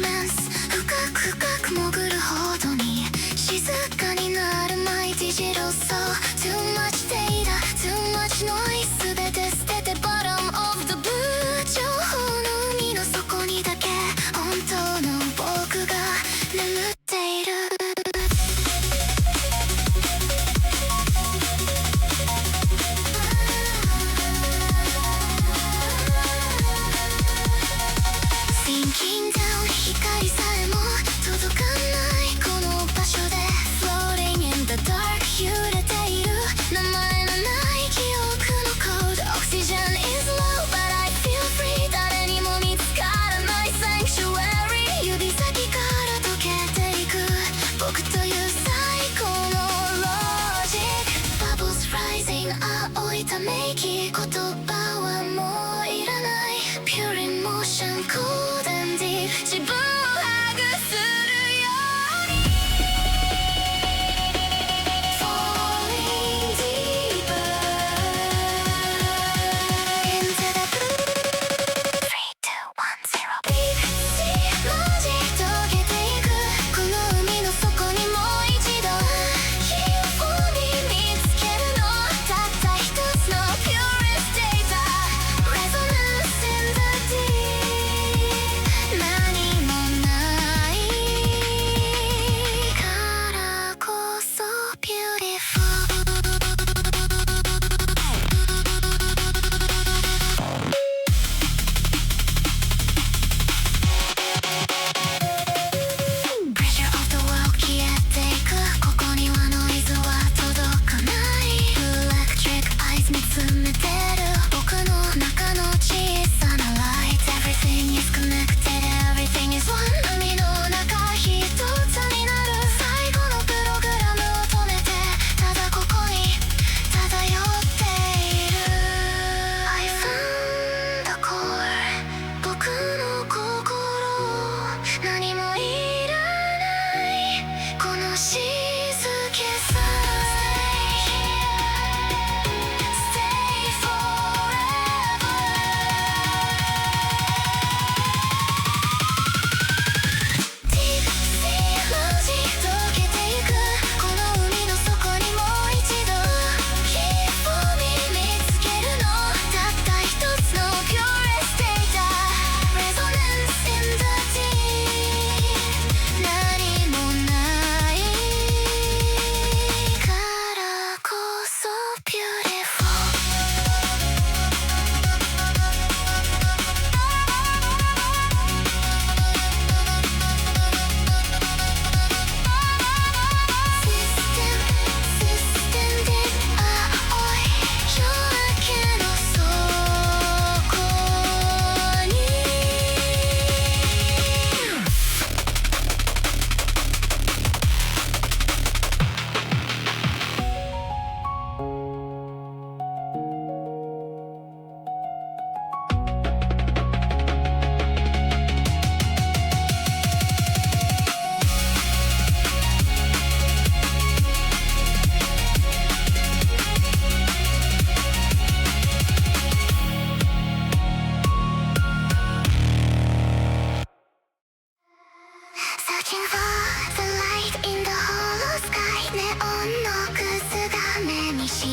メンス深く深く潜るほどに静かになるマイティジロソ Too much data, too much noise 全て捨てて Bottom of the blue 情報の海の底にだけ本当の僕が眠っているSinking down 光さえも届かないこの場所で Floating in the dark 揺れている名前のない記憶のコード Oxygen is low but I feel free 誰にも見つからない Sanctuary 指先から溶けていく僕という最高の Logic Bubbles rising 青いため息言葉はもういらない Pure emotion cold and deep 自分をハグするように Falling deeper into the blue 3, 2, 1, 0 Deep sea 文字溶けていくこの海の底にもう一度 UFO に見つけるのたった一つの Purest data Resonance in the deep 何もないからこそ Beautiful Pressure of the world 消えていくここにはノイズは届かない Electric eyes 見つめてる僕の中の小さな light Everything is connected Everything is one 海の中一つになる最後のプログラムを止めてただここに漂っている I found the core 僕の心何もいらないこの静けさ Stay forever Deep sea 文字溶けていくこの海の底にもう一度 UFO に見つけるのたった一つの Purest data Resonance in the deep 何もないからこそ Beautiful System で青い夜明けの底にSearching for the light in the hollow sky ネオンのくすが目にし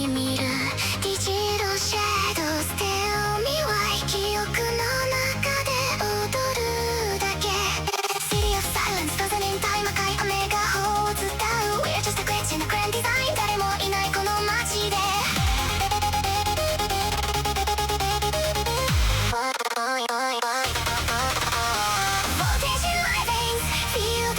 みるディジロシェード Tell me why 記憶の中で踊るだけ City of silence 風にtime 赤い雨が頬を伝う We're just a glitch in the grand design 誰もいないこの街でVoltage in my veins Feel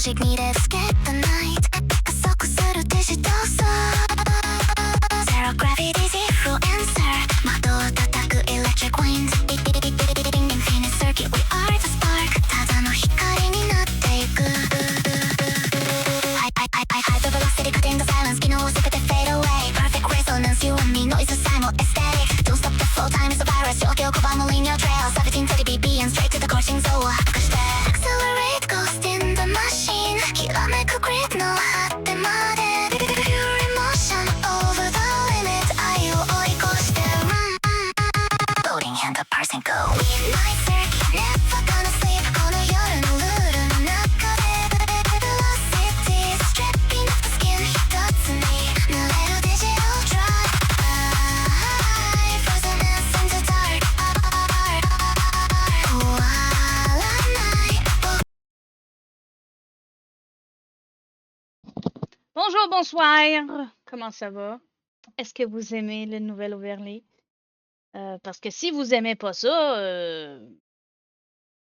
logic needed to skip the night 加速するデジタルさ Zero gravity zero answer 窓を叩く electric wind Infinite circuit we are the spark ただの光になっていく Hyper velocity cutting the silence 機能を全て fade away Perfect resonance you and me noise さえも aesthetic Don't stop the flow time is a virus 状況拒む linear trail 1730bp and straight to the core 心臓を破壊して Accelerate ghost in the machine きらめく grid の果てまで Pure emotion over the limit 愛を追い越して Loading and the person go Midnight circuit never gonna sleep この夜のルールの中で Velocity stripping off the skin 一つに濡れる digital drive Frozen in the dark 終わらない Bonjour, bonsoir. Comment ça va? Est-ce que vous aimez le nouvel overlay? Parce que si vous aimez pas ça,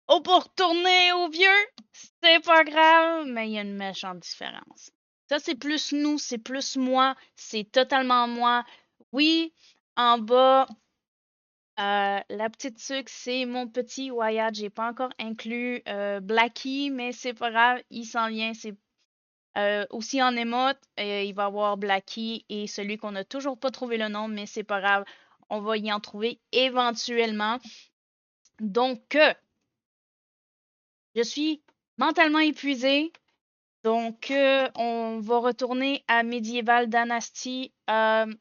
on peut retourner au vieux. C'est pas grave, mais il y a une méchante différence. Ça, c'est plus nous, c'est plus moi, c'est totalement moi. Oui, en bas, la petite sucre, c'est mon petit Wyatt. J'ai pas encore inclus Blackie, mais c'est pas grave, il s'en vient. C'est aussi en émote, il va y avoir Blackie et celui qu'on n'a toujours pas trouvé le nom, mais c'est pas grave, on va y en trouver éventuellement. Donc, je suis mentalement épuisée. Donc, on va retourner à Medieval Dynasty. Je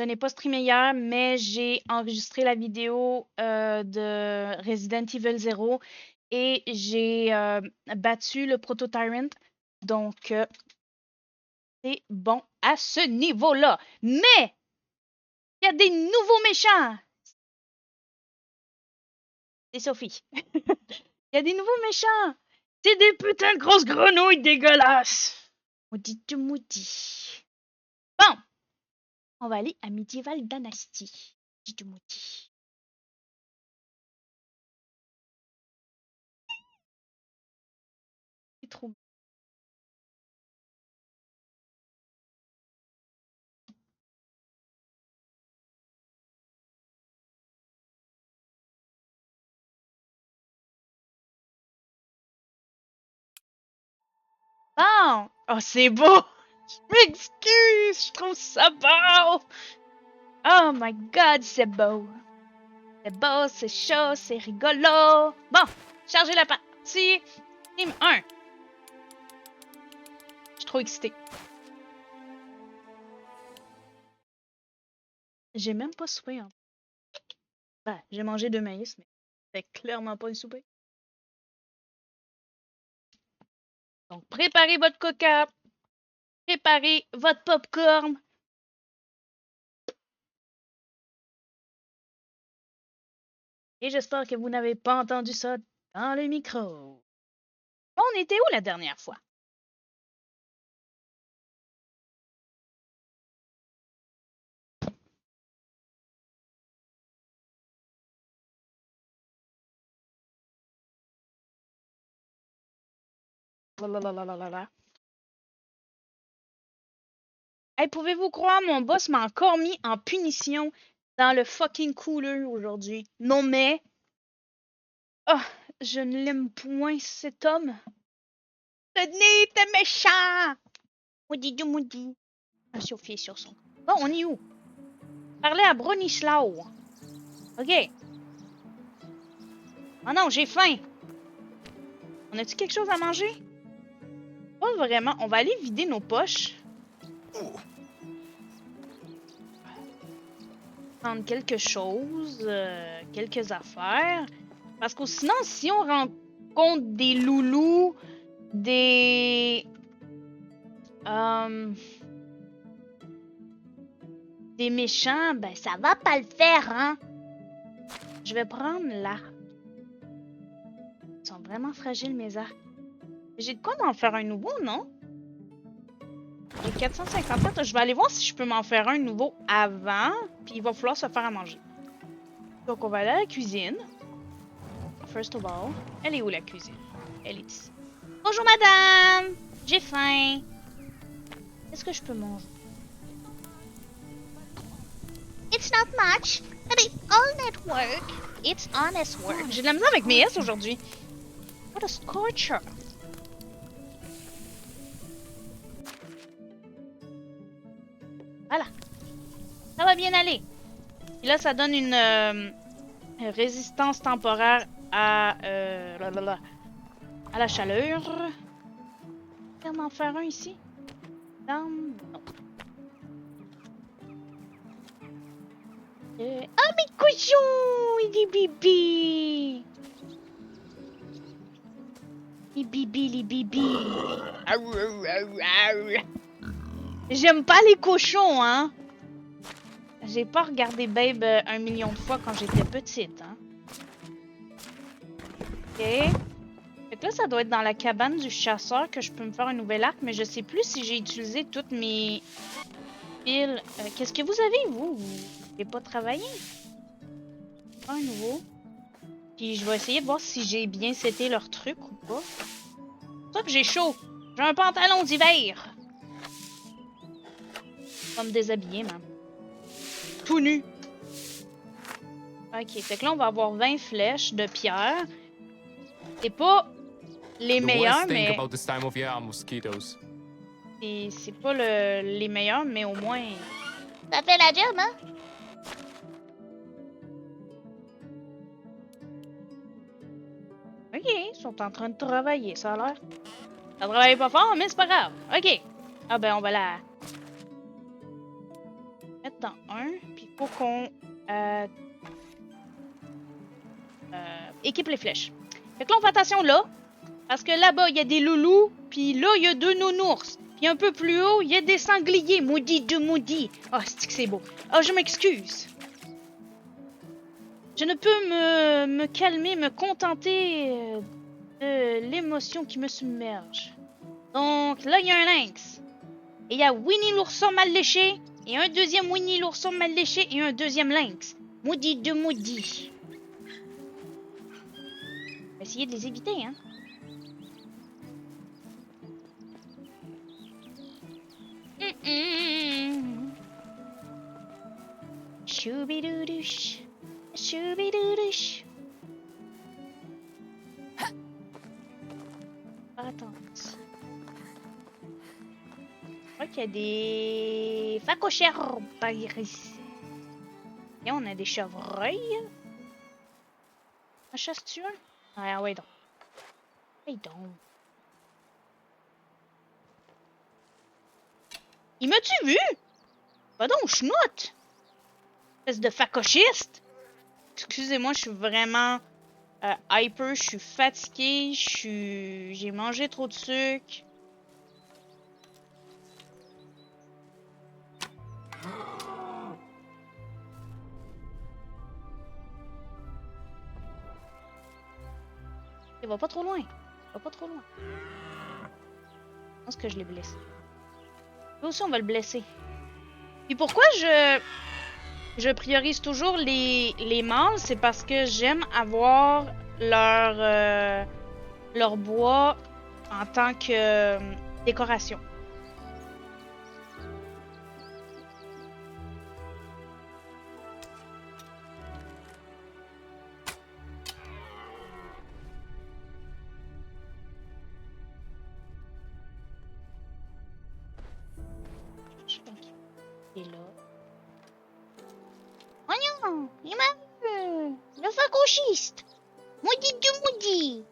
n'ai pas streamé hier, mais j'ai enregistré la vidéo de Resident Evil 0 et j'ai battu le Proto-Tyrant. Donc, c'est bon à ce niveau-là. Mais, il y a des nouveaux méchants. C'est Sophie. Il y a des nouveaux méchants. C'est des putains de grosses grenouilles dégueulasses. Maudit de maudit. Bon, on va aller à Medieval Dynasty. Maudit de maudit. C'est trop. Bon, oh c'est beau. Je m'excuse, je trouve ça beau. Oh my god, c'est beau. C'est beau, c'est chaud, c'est rigolo. Bon, chargez la partie. Team 1. Je suis trop excitée. J'ai même pas soupé. Hein. Ben, j'ai mangé 2 maïs, mais c'est clairement pas une souper. Donc, préparez votre coca. Préparez votre popcorn. Et j'espère que vous n'avez pas entendu ça dans le micro. On était où la dernière fois? Hey, pouvez-vous croire, mon boss m'a encore mis en punition dans le fucking cooler aujourd'hui. Non mais... Oh, je ne l'aime point, cet homme. Tenez, t'es méchant! Maudit du maudit. Ah, Sophie est sur son... Bon, on est où? Parlez à Bronislaw. Ok. Oh non, j'ai faim. On a-tu quelque chose à manger? Pas vraiment. On va aller vider nos poches. Prendre quelque chose, quelques affaires. Parce que sinon, si on rencontre des loulous, des méchants, ben ça va pas le faire, hein? Je vais prendre l'arc. Ils sont vraiment fragiles, mes arcs. J'ai de quoi m'en faire un nouveau, non? J'ai 457. Je vais aller voir si je peux m'en faire un nouveau avant. Puis il va falloir se faire à manger. Donc on va aller à la cuisine. First of all. Elle est où la cuisine? Elle est ici. Bonjour madame! J'ai faim. Qu'est-ce que je peux manger? It's not much, but it's all network. It's honest work. J'ai de la misère avec mes S aujourd'hui. What a scorcher! Voilà. Ça va bien aller. Et là, ça donne une résistance temporaire à la chaleur. On va en faire un ici. Non. Oh mes cochons! Il dit bibi! Les bibi, les bibi! J'aime pas les cochons, hein? J'ai pas regardé Babe 1 million de fois quand j'étais petite, hein? Ok. Fait que là, ça doit être dans la cabane du chasseur que je peux me faire un nouvel arc, mais je sais plus si j'ai utilisé toutes mes piles. Qu'est-ce que vous avez, vous? Vous n'avez pas travaillé? Pas un nouveau. Puis je vais essayer de voir si j'ai bien seté leur truc ou pas. C'est ça que j'ai chaud. J'ai un pantalon d'hiver. Je vais me déshabiller, même. Tout nu. Ok, fait que là, on va avoir 20 flèches de pierre. C'est pas les meilleurs, mais... C'est pas les meilleurs, mais au moins... Ça fait la job, hein? Ok, ils sont en train de travailler, ça a l'air. Ça travaille pas fort, mais c'est pas grave. Ok. Ah ben, on va la... mettre dans un, puis il faut qu'on... équipe les flèches. Fait que là, on fait attention là. Parce que là-bas, il y a des loulous. Puis là, il y a 2 nounours. Puis un peu plus haut, il y a des sangliers. Maudit de maudit. Ah, c'est que c'est beau. Ah, je m'excuse. Je ne peux me calmer, me contenter de l'émotion qui me submerge. Donc là, il y a un lynx. Et il y a Winnie l'ourson mal léché. Et un deuxième Winnie l'ourson mal léché. Et un deuxième lynx. Maudit de maudit. On va essayer de les éviter, hein. Choubidoudouche. Choubidoudouche. Attends. Je crois qu'il y a des phacochères par ici. Et on a des chevreuils. Un chasse-tu un? Ah ouais donc. Ouais donc. Il m'a-tu vu? Va donc, chenoute! Espèce de facochiste! Excusez-moi, je suis vraiment hyper, je suis fatiguée, j'ai mangé trop de sucre. Il va pas trop loin. Va pas trop loin. Je pense que je l'ai blessé. Nous aussi, on va le blesser. Puis pourquoi je priorise toujours les mâles, c'est parce que j'aime avoir leur bois en tant que décoration. Et là. Oh non! Il m'a vu! Le facochiste! Maudit de maudit!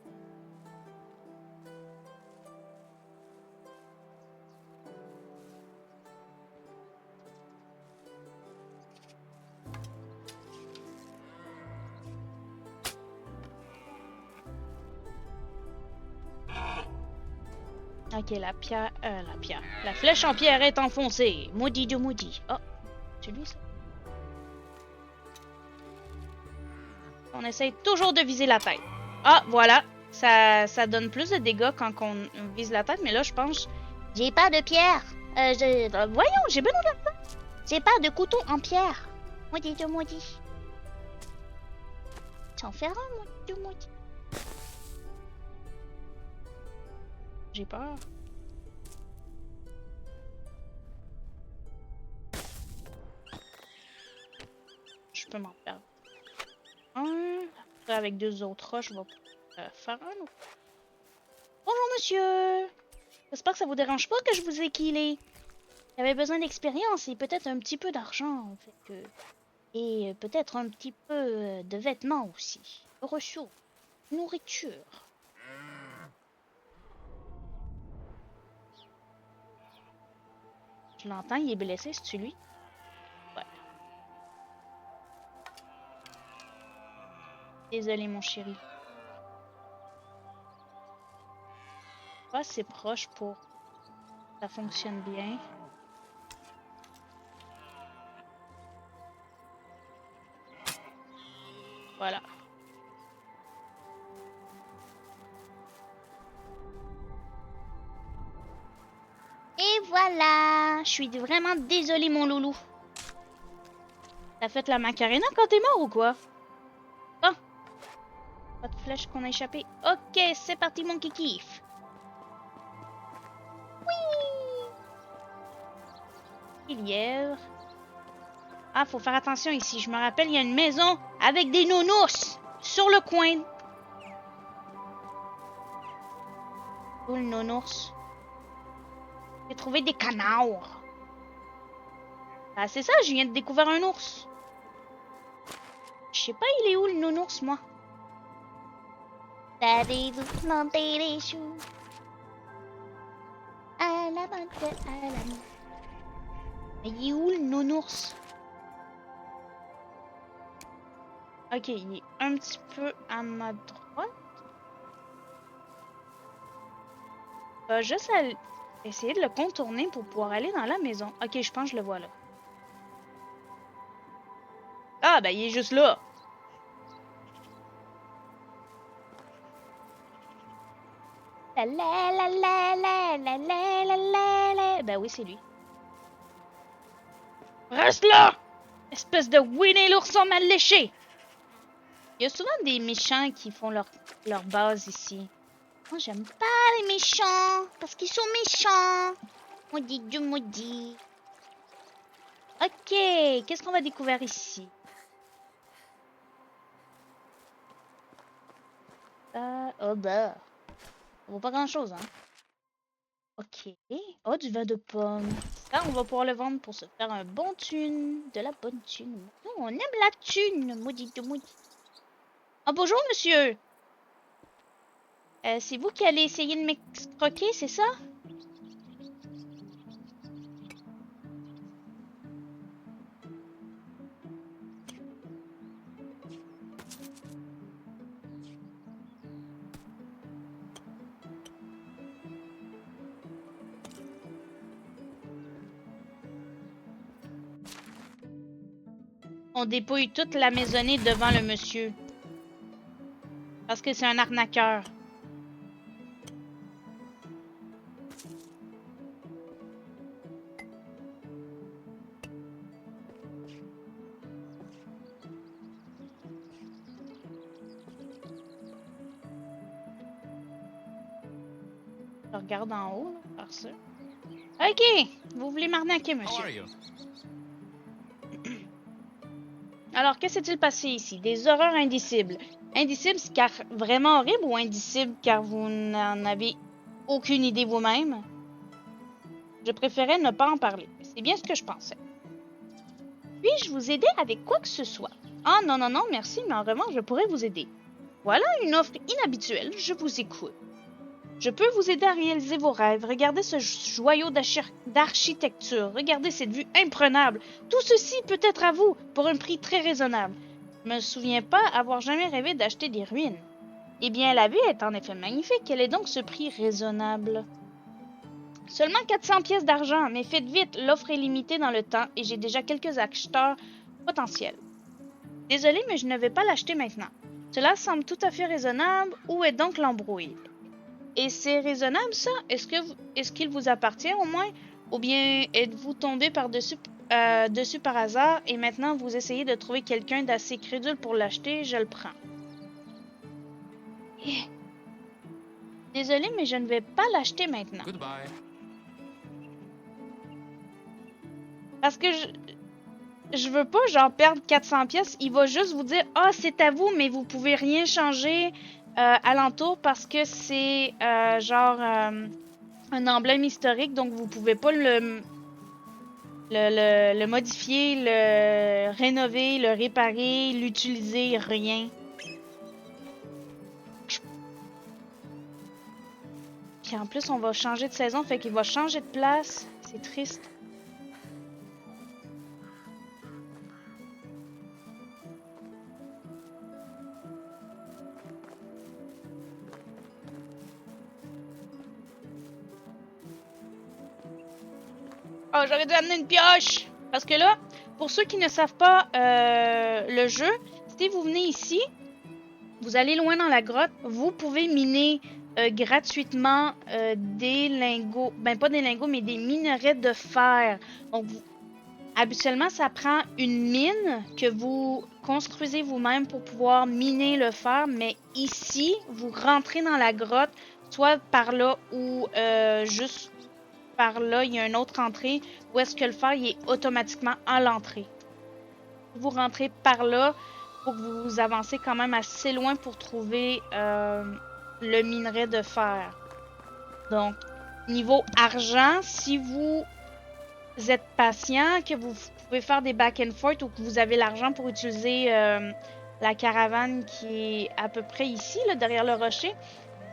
Ok, la pierre. La flèche en pierre est enfoncée. Maudit de maudit. Oh, c'est lui ça? On essaye toujours de viser la tête. Ah, voilà. Ça donne plus de dégâts quand on vise la tête, mais là, je pense. J'ai pas de pierre. Voyons, j'ai besoin de la tête. J'ai pas de couteau en pierre. Maudit de maudit. T'en faire un, maudit de maudit. J'ai peur. Je peux m'en perdre un. Après, avec 2 autres roches, je vais faire un autre. Bonjour, monsieur! J'espère que ça vous dérange pas que je vous ai killé. J'avais besoin d'expérience et peut-être un petit peu d'argent. Et peut-être un petit peu de vêtements aussi. Ressources. Nourriture. Je l'entends, il est blessé, c'est-tu lui? Ouais. Désolé, mon chéri. Pas assez proche pour que ça fonctionne bien. Voilà. Et voilà! Je suis vraiment désolée, mon loulou. T'as fait la macarena quand t'es mort ou quoi? Bon. Pas de flèche qu'on a échappé. Ok, c'est parti, mon kikif. Oui! Lièvre. Ah, faut faire attention ici. Je me rappelle, il y a une maison avec des nounours sur le coin. Où le nounours? J'ai trouvé des canards. Ah, c'est ça, je viens de découvrir un ours. Je sais pas, il est où le nounours, moi? Savez-vous monter les choux? À la menthe, à la menthe. Mais il est où le nounours? Ok, il est un petit peu à ma droite. Juste à essayer de le contourner pour pouvoir aller dans la maison. Ok, je pense que je le vois là. Ah, ben il est juste là. La la la la la la la la la la. Ben oui, c'est lui. Reste là! Espèce de Winnie l'ourson mal léché! Il y a souvent des méchants qui font leur base ici. Moi, j'aime pas les méchants, parce qu'ils sont méchants. Maudit Dieu maudit. Ok, qu'est-ce qu'on va découvrir ici? Oh bah. Ça vaut pas grand-chose, hein. Ok. Oh, du vin de pomme. Ça, on va pouvoir le vendre pour se faire un bon thune. De la bonne thune. Nous, on aime la thune, maudit Dieu maudit. Oh, bonjour, monsieur. C'est vous qui allez essayer de m'escroquer, c'est ça? On dépouille toute la maisonnée devant le monsieur. Parce que c'est un arnaqueur. Je regarde en haut, là, par ça. Ok, vous voulez m'arnaquer, monsieur. Alors, que s'est-il passé ici? Des horreurs indicibles. Indicibles car vraiment horribles ou indicibles car vous n'en avez aucune idée vous-même? Je préférais ne pas en parler. C'est bien ce que je pensais. Puis-je vous aider avec quoi que ce soit? Ah non, non, non, merci, mais en revanche, je pourrais vous aider. Voilà une offre inhabituelle, je vous écoute. Je peux vous aider à réaliser vos rêves. Regardez ce joyau d'architecture. Regardez cette vue imprenable. Tout ceci peut être à vous pour un prix très raisonnable. Je me souviens pas avoir jamais rêvé d'acheter des ruines. Eh bien, la vue est en effet magnifique. Quel est donc ce prix raisonnable? Seulement 400 pièces d'argent, mais faites vite, l'offre est limitée dans le temps et j'ai déjà quelques acheteurs potentiels. Désolé, mais je ne vais pas l'acheter maintenant. Cela semble tout à fait raisonnable. Où est donc l'embrouille? Et c'est raisonnable, ça? Est-ce qu'il vous appartient au moins? Ou bien êtes-vous tombé dessus par hasard et maintenant vous essayez de trouver quelqu'un d'assez crédule pour l'acheter? Je le prends. Désolée, mais je ne vais pas l'acheter maintenant. Goodbye. Parce que je veux pas genre perdre 400 pièces. Il va juste vous dire « Ah, c'est à vous, mais vous pouvez rien changer alentour parce que c'est un emblème historique, donc vous pouvez pas le modifier, le rénover, le réparer, l'utiliser, rien. » Puis en plus, on va changer de saison, fait qu'il va changer de place. C'est triste. Oh, j'aurais dû amener une pioche! Parce que là, pour ceux qui ne savent pas le jeu, si vous venez ici, vous allez loin dans la grotte, vous pouvez miner gratuitement des lingots, ben pas des lingots, mais des minerais de fer. Donc, habituellement, ça prend une mine que vous construisez vous-même pour pouvoir miner le fer, mais ici, vous rentrez dans la grotte, soit par là ou juste par là, il y a une autre entrée où est-ce que le fer il est automatiquement à l'entrée. Vous rentrez par là, faut que vous avancez quand même assez loin pour trouver le minerai de fer. Donc, niveau argent, si vous êtes patient, que vous pouvez faire des back and forth ou que vous avez l'argent pour utiliser la caravane qui est à peu près ici, là, derrière le rocher,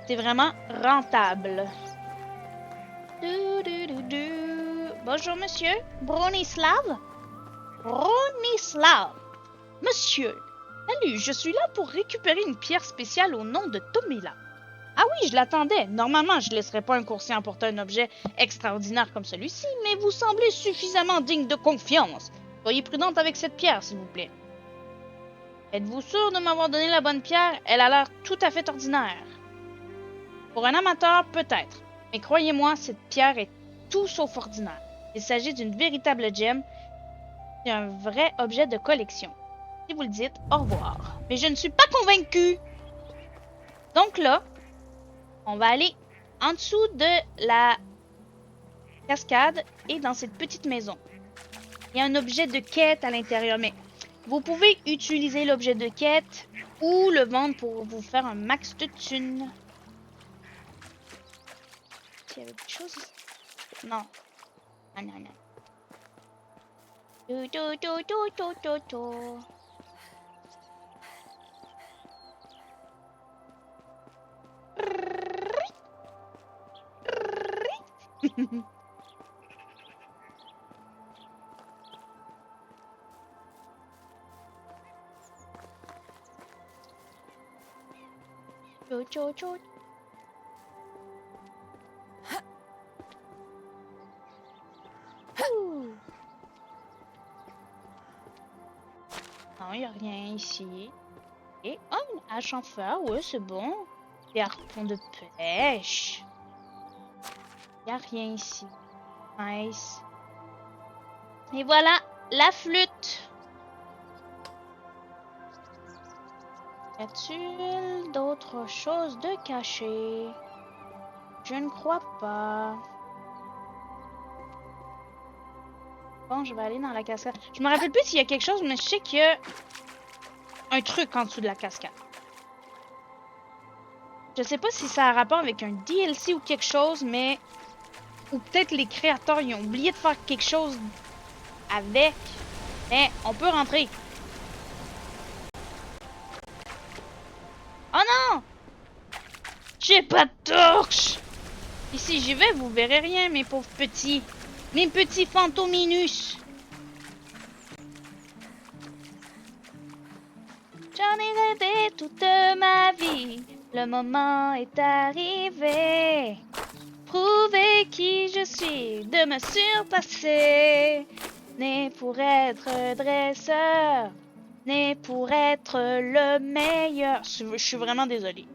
c'est vraiment rentable. Bonjour, monsieur. Bronislav? Bronislav. Monsieur. Salut, je suis là pour récupérer une pierre spéciale au nom de Tomila. Ah oui, je l'attendais. Normalement, je ne laisserais pas un coursier emporter un objet extraordinaire comme celui-ci, mais vous semblez suffisamment digne de confiance. Soyez prudente avec cette pierre, s'il vous plaît. Êtes-vous sûr de m'avoir donné la bonne pierre? Elle a l'air tout à fait ordinaire. Pour un amateur, peut-être. Mais croyez-moi, cette pierre est tout sauf ordinaire. Il s'agit d'une véritable gemme. C'est un vrai objet de collection. Si vous le dites, au revoir. Mais je ne suis pas convaincue. Donc là, on va aller en dessous de la cascade et dans cette petite maison. Il y a un objet de quête à l'intérieur, mais vous pouvez utiliser l'objet de quête ou le vendre pour vous faire un max de thunes. Il y avait quelque chose ici? Non. Non, non, non. Non, il n'y a rien ici. Et oh, une hache en fer, ouais, c'est bon. Des harpons de pêche. Il n'y a rien ici. Nice. Et voilà, la flûte. Y a-t-il d'autres choses de cachées? Je ne crois pas. Bon, je vais aller dans la cascade. Je me rappelle plus s'il y a quelque chose, mais je sais qu'il y a un truc en dessous de la cascade. Je sais pas si ça a rapport avec un DLC ou quelque chose, mais... Ou peut-être les créateurs, ils ont oublié de faire quelque chose avec. Mais on peut rentrer. Oh non! J'ai pas de torche! Ici j'y vais, vous verrez rien, mes pauvres petits. Mes petits fantôminus. J'en ai rêvé toute ma vie. Le moment est arrivé. Prouver qui je suis, de me surpasser. Né pour être dresseur. Né pour être le meilleur. Je suis vraiment désolée.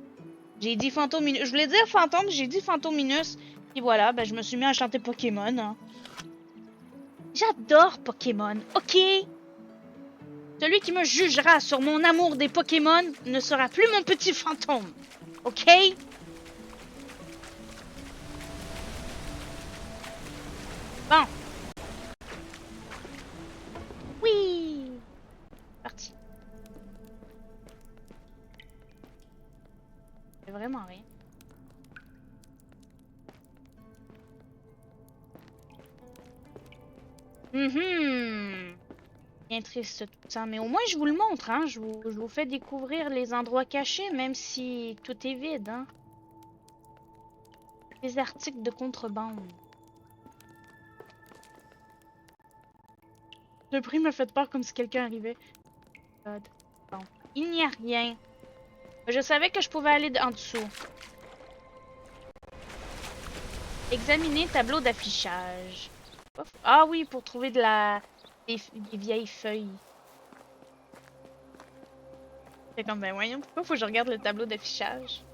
J'ai dit Fantôminus. Je voulais dire fantôme, j'ai dit Fantôminus. Et voilà, ben je me suis mis à chanter Pokémon. Hein. J'adore Pokémon, ok? Celui qui me jugera sur mon amour des Pokémon ne sera plus mon petit fantôme, ok? Bon. Oui. Parti. C'est vraiment rien. Bien triste tout ça, mais au moins je vous le montre, hein. Je vous fais découvrir les endroits cachés, même si tout est vide, hein. Les articles de contrebande. Le prix me fait peur comme si quelqu'un arrivait. God. Bon. Il n'y a rien. Je savais que je pouvais aller en dessous. Examiner tableau d'affichage. Ah oui, pour trouver des vieilles feuilles. C'est comme, ben voyons, pourquoi faut que je regarde le tableau d'affichage?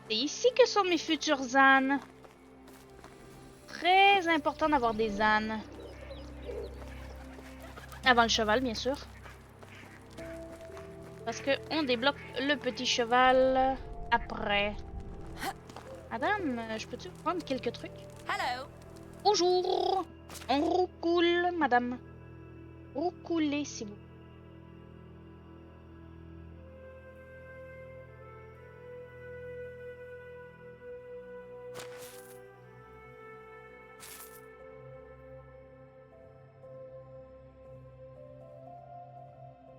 C'est ici que sont mes futurs ânes. Très important d'avoir des ânes. Avant le cheval, bien sûr. Parce que on débloque le petit cheval après. Madame, je peux-tu prendre quelques trucs? Hello. Bonjour! On roucoule, madame. Roucoulez, s'il vous plaît.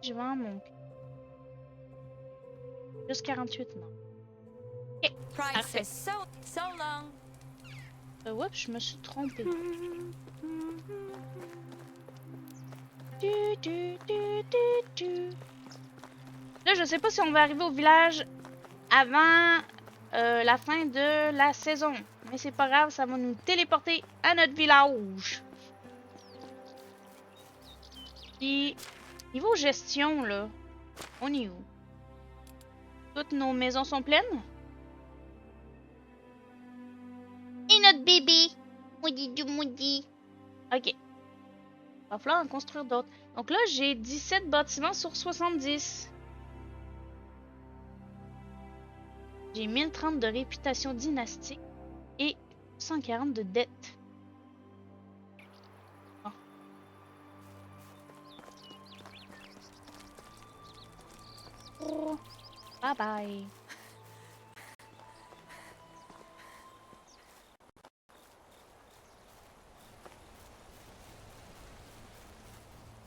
Je vends mon... Juste 48, non. Ok, Price parfait. is so long. Oups, je me suis trompée. Du, du, du, du, du. Là, je sais pas si on va arriver au village avant la fin de la saison. Mais c'est pas grave, ça va nous téléporter à notre village. Puis, niveau gestion, là, on est où? Toutes nos maisons sont pleines? Et notre bébé? Moudi du moudi. Ok. Il va falloir en construire d'autres. Donc là, j'ai 17 bâtiments sur 70. J'ai 1030 de réputation dynastique et 140 de dette. Bon. Oh, bye bye.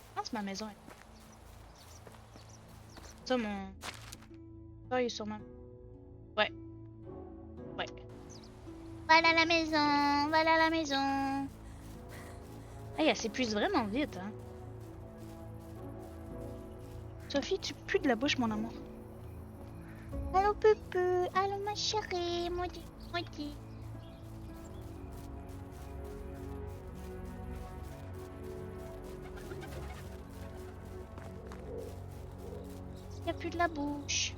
Je pense que ma maison est... Ça, mon... Ça, il est sûrement... Ouais. Ouais. Voilà la maison. Voilà la maison. Hey, elle s'épuise vraiment vite, hein. Sophie, tu pues de la bouche, mon amour. Allô, Pupu. Allô, ma chérie. Maudit, maudit. Il n'y a plus de la bouche.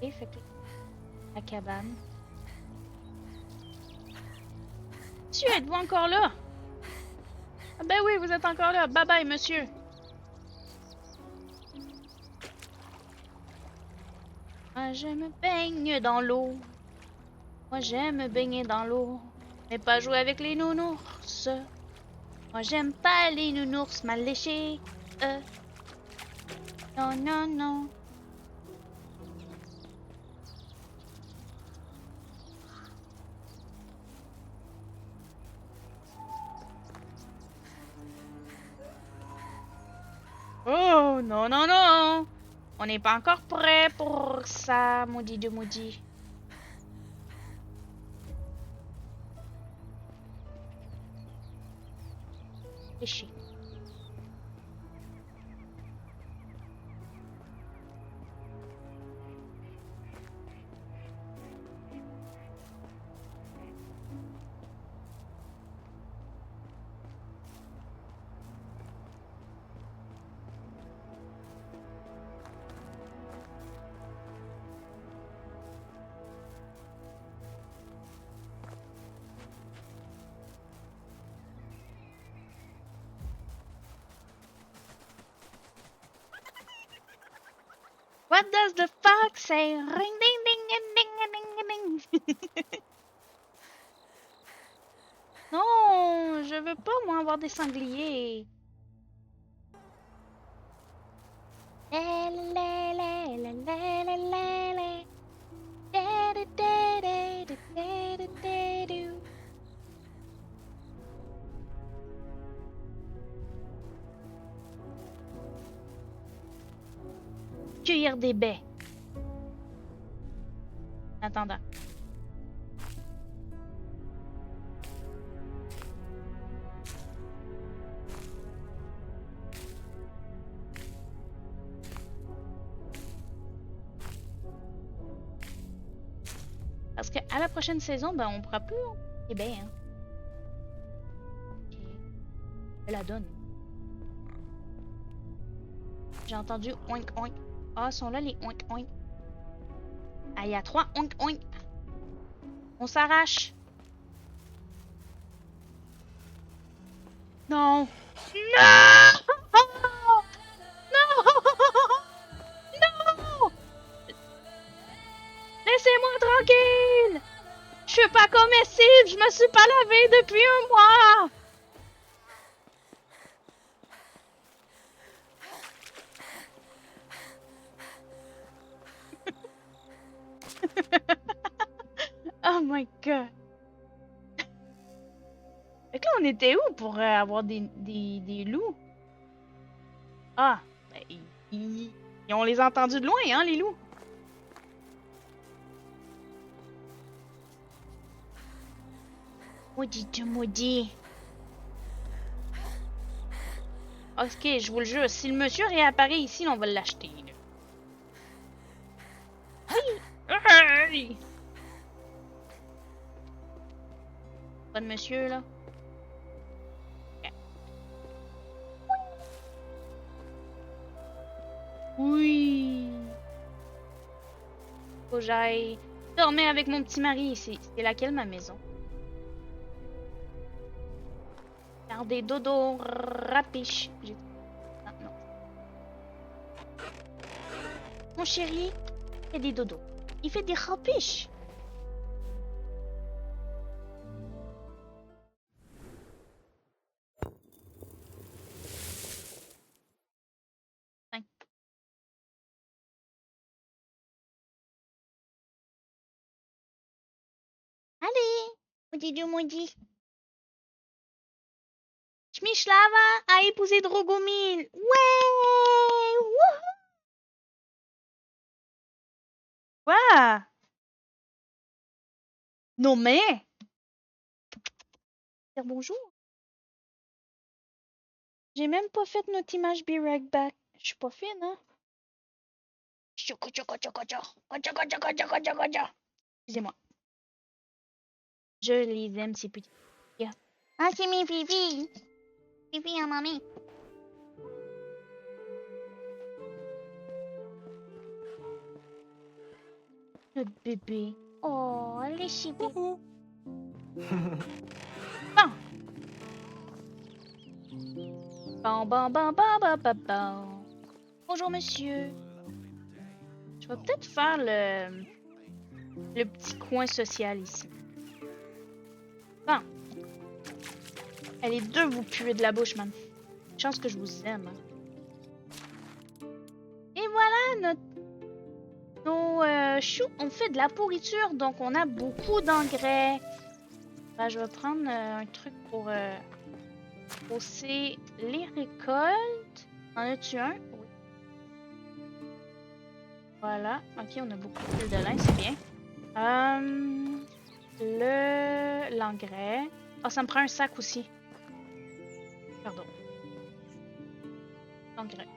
Et fait que la cabane. Monsieur, êtes-vous encore là? Ah ben oui, vous êtes encore là. Bye bye, monsieur. Moi, je me baigne dans l'eau. Moi, j'aime me baigner dans l'eau. Mais pas jouer avec les nounours. Moi, j'aime pas les nounours mal léchés. Non, non, non. Oh, non, non, non. On n'est pas encore prêt pour ça, maudit de maudit. Léché. What does the fox say? Ring ding ding ding ding ding ding. Non, je veux pas moi avoir des sangliers. Cueillir des baies. En attendant. Parce qu'à la prochaine saison, ben, on pourra plus les baies, hein. Ok. Je la donne. J'ai entendu oink oink. Ah, sont là les oink oink. Ah, il y a 3 oink oink. On s'arrache. Non. Non! Non! Non! Laissez-moi tranquille! Je suis pas comestible, je me suis pas lavé depuis un mois! Oh my god! Fait que là, on était où pour avoir des loups? Ah, ben, on les a entendus de loin, hein, les loups? Maudit Dieu maudit. Ok, je vous le jure, si le monsieur réapparaît ici, on va l'acheter. Oui! Pas de monsieur, là? Ok. Oui! Faut que j'aille dormir avec mon petit mari ici. C'est laquelle, ma maison? Faire des dodos rapiches. Ah, non. Mon chéri fait des dodos. Il fait des rapiches. Hein. Allez, maudit Dieu maudit. Schmischlava a épousé Drogomil. Ouais! Wouhou! Quoi? Non mais! Dire bonjour. J'ai même pas fait notre image Be Right Back. Je suis pas fine, hein? Excusez-moi. Je les aime, ces petits. Ah, c'est mes filles. Fifi à mamie. Notre bébé. Oh, elle est si belle. Bon. Bon, bon, bon, bon, bon, bon, bon. Bonjour, monsieur. Je vais peut-être faire le petit coin social ici. Bon. Allez, deux, vous puez de la bouche, man. Chance que je vous aime. Et voilà, nos choux ont fait de la pourriture, donc on a beaucoup d'engrais. Ben, je vais prendre un truc pour hausser les récoltes. En as-tu un? Oui. Voilà. Ok, on a beaucoup de fil de lin, c'est bien. L'engrais. Ah, ça me prend un sac aussi. Pardon. L'engrais.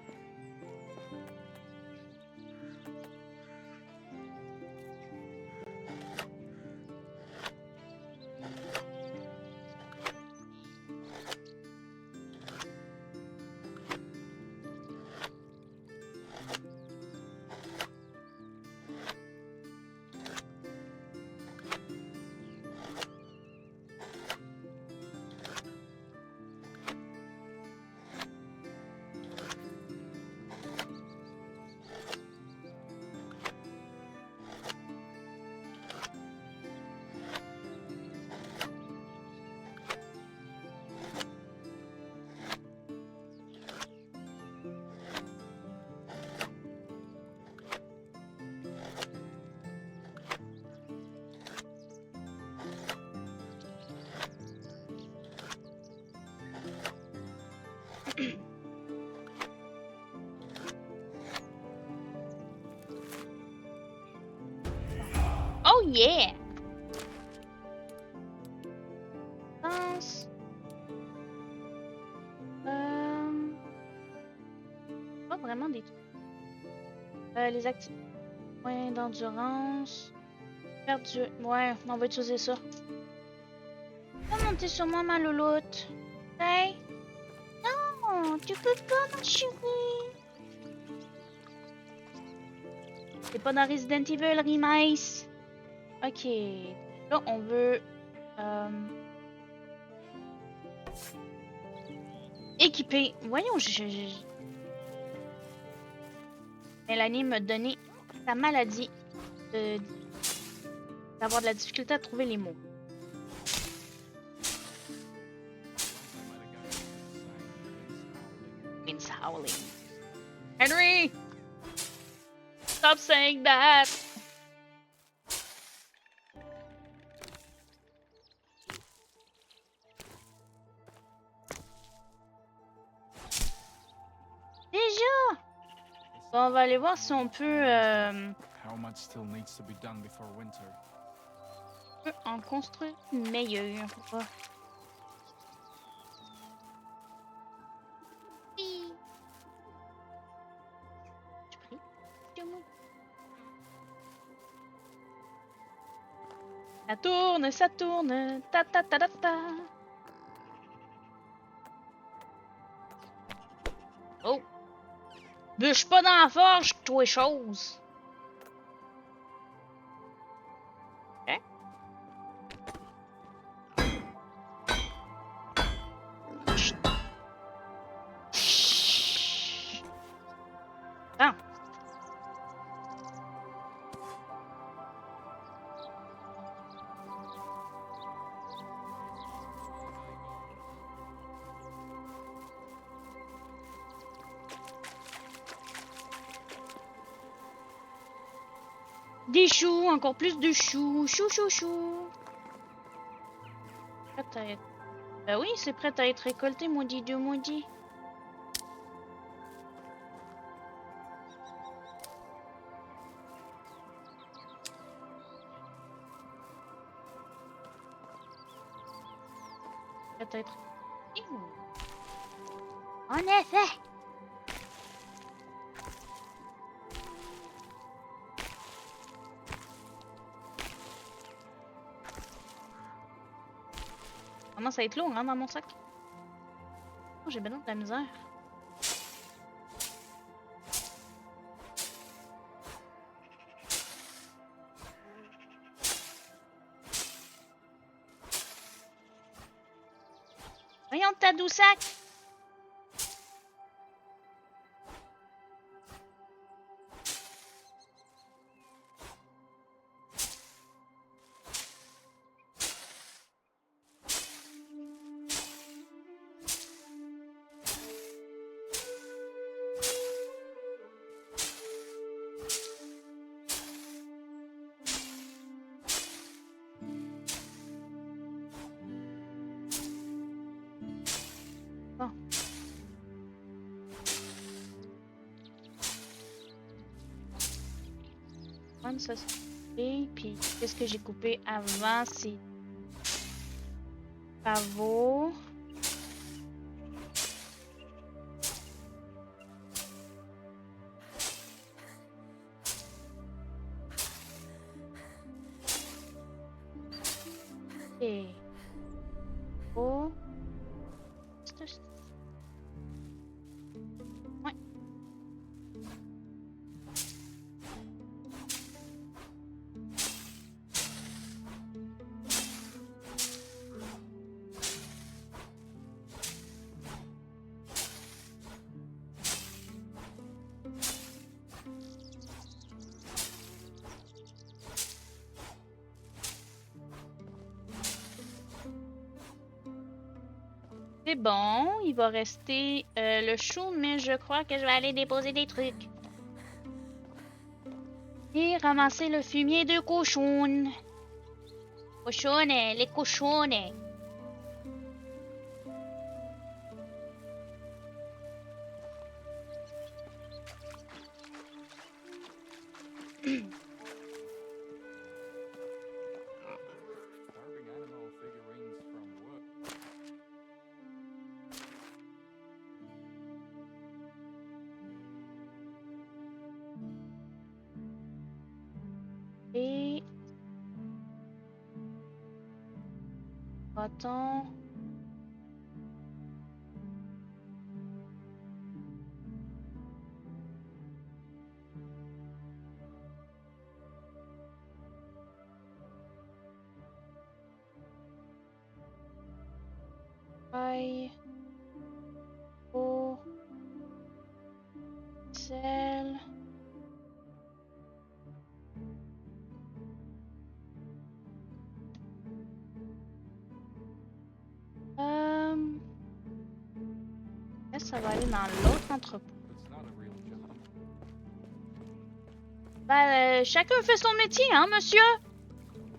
yeah! Pense. Pas vraiment des trucs. Les activités. Points d'endurance. Perdu. Ouais, on va utiliser ça. Va monter sur moi, ma louloute. Hey! Non, tu peux pas, ma chérie. C'est pas dans Resident Evil Remake. Ok. Là, on veut équiper. Voyons, Mélanie m'a donné sa maladie d'avoir de la difficulté à trouver les mots. It's howling. Henry! Stop saying that! Déjà! Bon, on va aller voir si on peut, en construire une meilleure. Oui. Je prie. Ça tourne, ta ta ta ta ta. Oh! Bûche pas dans la forge, toi chose! Hein? Ah! Des choux, encore plus de choux. Chou, chou, chou. Prête à être... Ben oui, c'est prêt à être récolté, maudit Dieu maudit. Prêt à être... En effet! Commence à être lourd, hein, dans mon sac. Oh, j'ai besoin de la misère. Voyons ta douce sac! Bon. Prendre ça, et puis qu'est-ce que j'ai coupé avant, c'est pavot. Et oh. Ouais. C'est bon, il va rester le chou, mais je crois que je vais aller déposer des trucs. Et ramasser le fumier de cochon. Cochonne, les cochonnes. Bâton. Paille. Eau. Sel. Là, ça va aller dans l'autre entrepôt. Ben, chacun fait son métier, hein, monsieur?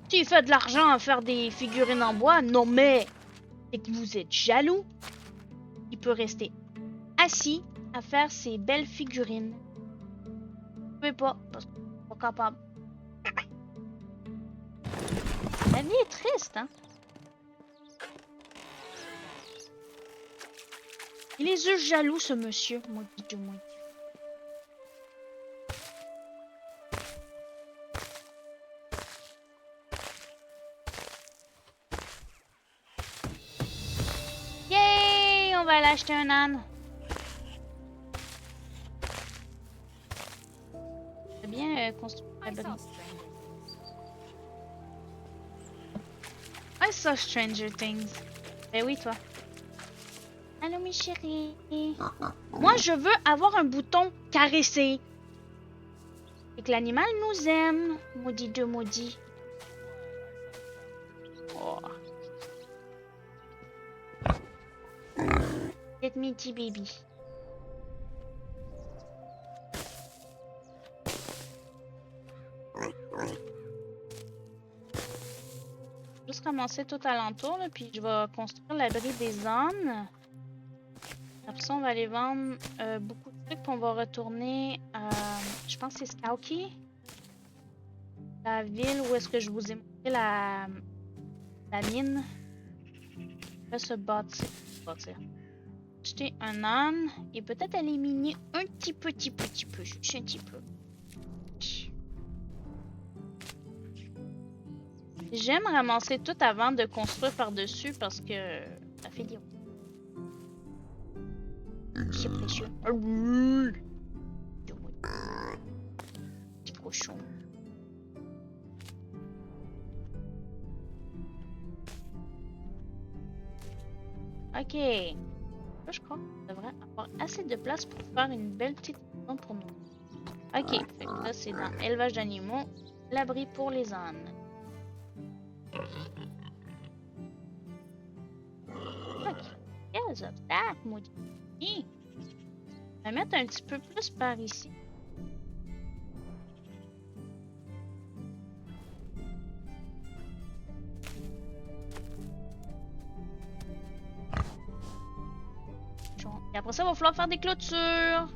S'il fait de l'argent à faire des figurines en bois, non mais c'est que vous êtes jaloux. Il peut rester assis à faire ses belles figurines. Vous pouvez pas, parce que vous êtes pas capable. La vie est triste, hein? Il est juste jaloux, ce monsieur. Maudit de moi. Yay! On va aller acheter un âne. C'est bien construit la belle. I saw Stranger Things. Ben oui, toi. Allô, mes chéris. Moi, je veux avoir un bouton caressé. Et que l'animal nous aime. Maudit de maudit. Oh. Let me tea, baby. Juste ramasser tout alentour, là, puis je vais construire l'abri des ânes. Après ça, on va aller vendre beaucoup de trucs, puis on va retourner à... Je pense que c'est Skauki. La ville où est-ce que je vous ai montré la mine. Là, se bâtir. Acheter un âne et peut-être aller miner un petit peu, juste un petit peu. J'aime ramasser tout avant de construire par-dessus parce que ça fait des... C'est précieux. Petit cochon. Ok. Là, je crois qu'on devrait avoir assez de place pour faire une belle petite maison pour nous. Ok. Fait que là, c'est dans élevage d'animaux. L'abri pour les ânes. Ok. Quels obstacles, maudit. On va mettre un petit peu plus par ici. Et après ça, il va falloir faire des clôtures.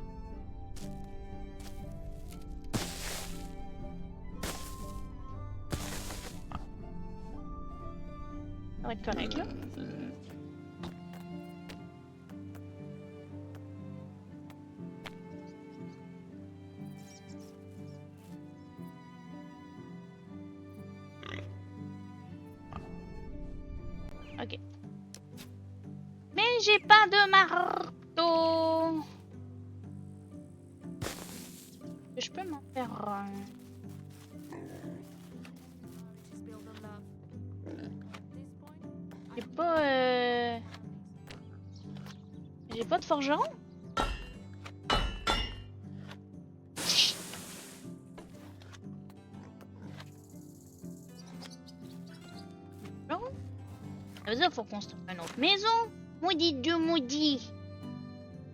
Ça va être correct, là. Ok. Mais j'ai pas de marteau. Je peux m'en faire un. J'ai pas J'ai pas de forgeron. Non. Ça veut dire qu'il faut construire une autre maison. Maudit Dieu maudit.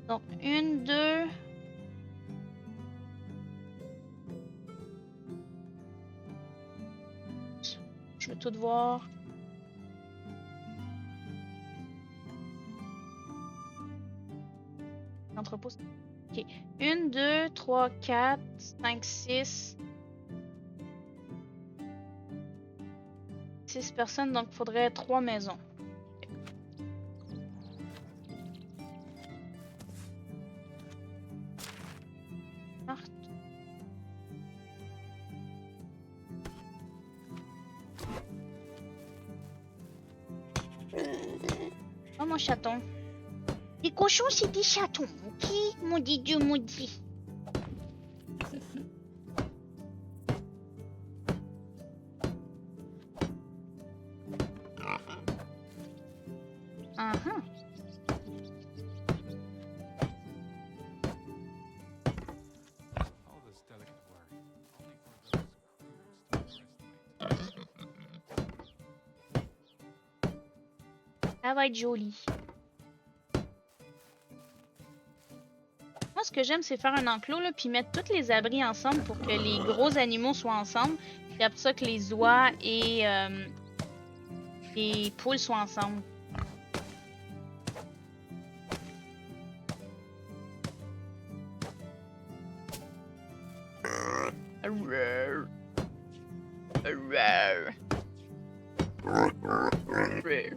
Donc, 1, 2. Je veux tout voir. Entrepôt. Ok. 1, 2, 3, 4, 5, 6. 6 personnes, donc il faudrait 3 maisons. Oh, mon chaton. Les cochons, c'est des chatons, ok? Maudit Dieu, maudit. Uh-huh. All this delicate work, only for those who underestimate. Ça va être joli. Moi, ce que j'aime, c'est faire un enclos, là, puis mettre tous les abris ensemble pour que les gros animaux soient ensemble. Puis après ça, que les oies et les poules soient ensemble. Arrrr. Arrrr. Arrrr.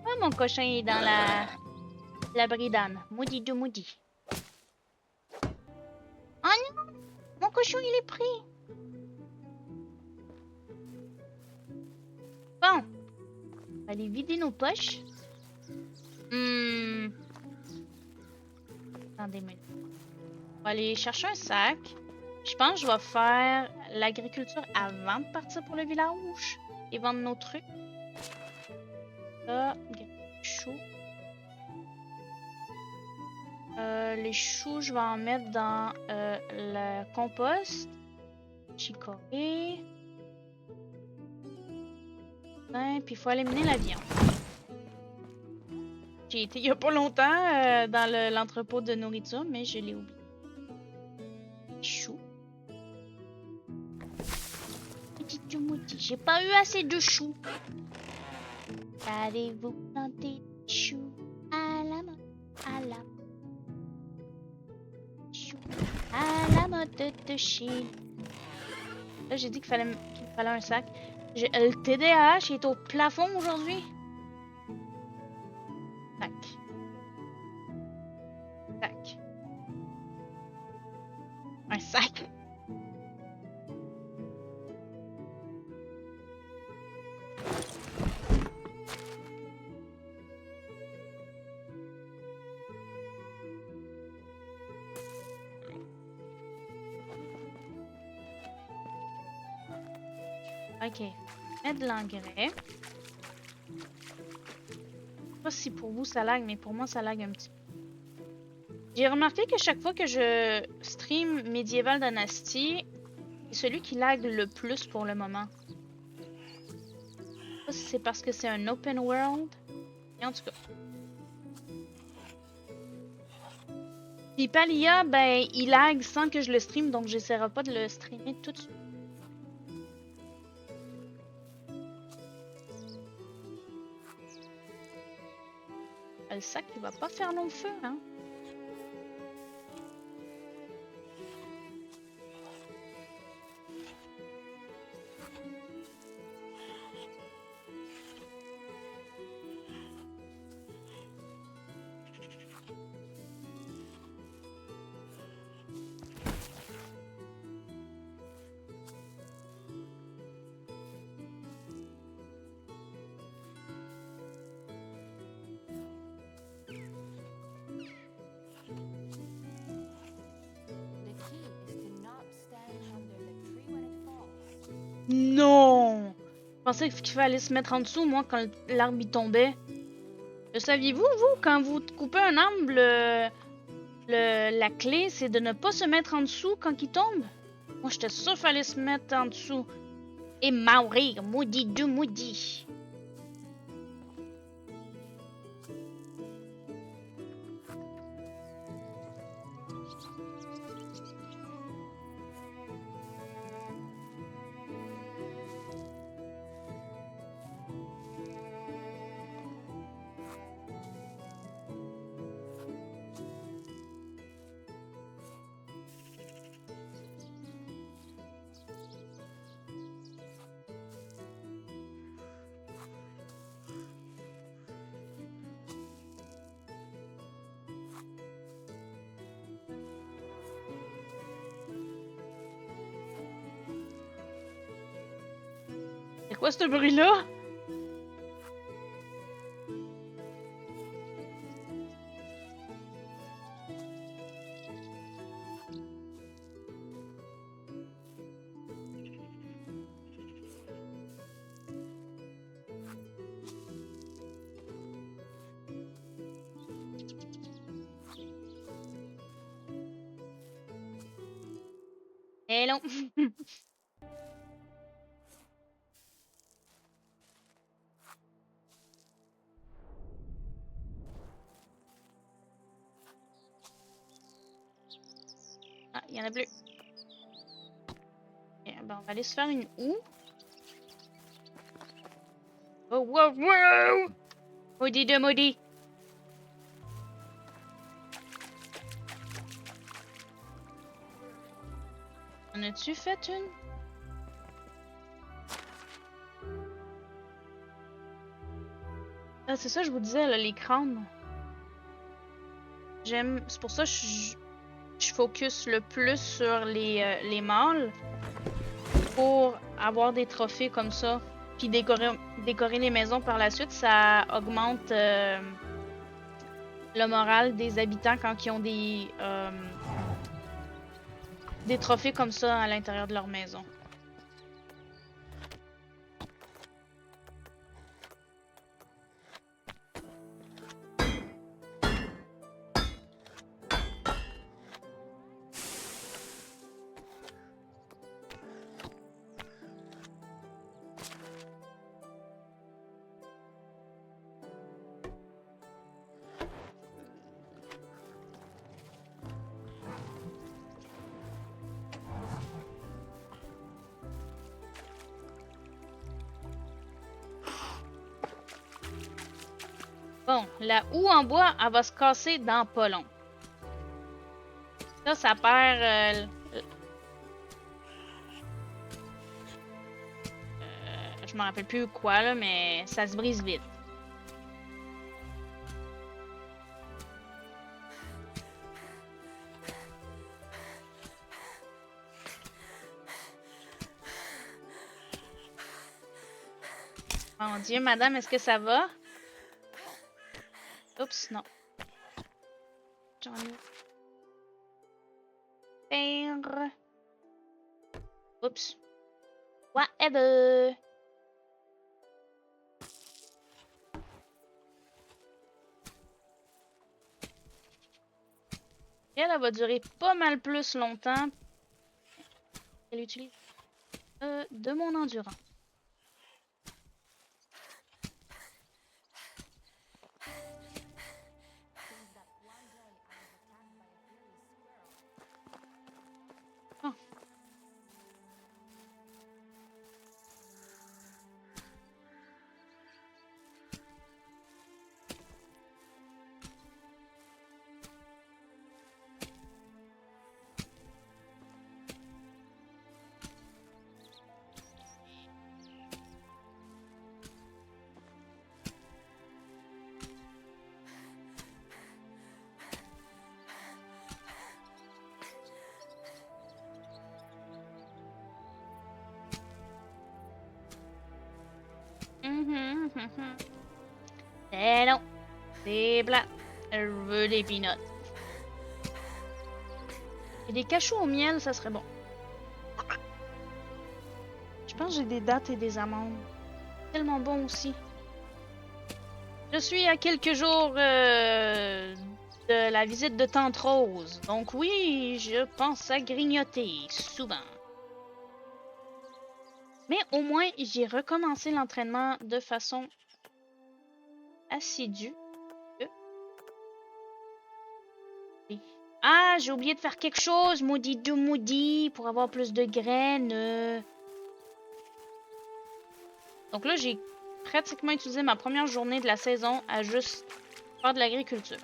Ah, mon cochon est dans la bridane. Maudit de maudit. Oh non! Mon cochon, il est pris. Bon. On va aller vider nos poches. Attendez une minute. On va aller chercher un sac. Je pense que je vais faire l'agriculture avant de partir pour le village et vendre nos trucs. Ça, choux. Les choux, je vais en mettre dans le compost. Chicorée. Puis il faut éliminer la viande. J'ai été il y a pas longtemps dans l'entrepôt de nourriture, mais je l'ai oublié. Choux. Petit mouti, j'ai pas eu assez de choux. Allez-vous planter des choux à la mode, choux à la mode de Chine. Là, j'ai dit qu'il me fallait un sac. Le TDAH est au plafond aujourd'hui. Sac. Sac. Un sac. Ok, mettre de l'engrais. Je sais pas si pour vous ça lag, mais pour moi ça lag un petit peu. J'ai remarqué que chaque fois que je stream Medieval Dynasty, c'est celui qui lag le plus pour le moment. Je sais pas si c'est parce que c'est un open world. Et en tout cas. Puis Palia, ben il lag sans que je le stream, donc j'essaierai pas de le streamer tout de suite. Le sac, il va pas faire long feu, hein. Non! Je pensais qu'il fallait se mettre en dessous, moi, quand l'arbre y tombait. Le saviez-vous, vous, quand vous coupez un arbre, la clé, c'est de ne pas se mettre en dessous quand il tombe? Moi, j'étais sûre qu'il fallait se mettre en dessous. Et mourir, maudit Dieu maudit. quoi ce bruit-là? Eh non. Ah, il y en a plus. Ok, ben, on va aller se faire une houe. Oh, wow, wow! Maudit de maudit. En as-tu fait une? Ah, c'est ça, je vous disais, là, les crânes. J'aime. C'est pour ça que je focus le plus sur les mâles. Pour avoir des trophées comme ça. Puis décorer les maisons par la suite, ça augmente le moral des habitants quand ils ont des trophées comme ça à l'intérieur de leur maison. Bon, la houe en bois, elle va se casser dans pas long. Ça perd... je me rappelle plus quoi, là, mais ça se brise vite. Mon Dieu, madame, est-ce que ça va? Oups, non. J'en ai... Faire... Oups. Whatever. Elle va durer pas mal plus longtemps. Elle utilise de mon endurant. Oh. Eh non, c'est plat. Je veux des peanuts. Et des cachous au miel, ça serait bon. Je pense que j'ai des dattes et des amandes. Tellement bon aussi. Je suis à quelques jours de la visite de Tante Rose. Donc oui, je pense à grignoter souvent. Mais au moins, j'ai recommencé l'entraînement de façon assidue. Ah, j'ai oublié de faire quelque chose, maudit de maudit, pour avoir plus de graines. Donc là, j'ai pratiquement utilisé ma première journée de la saison à juste faire de l'agriculture.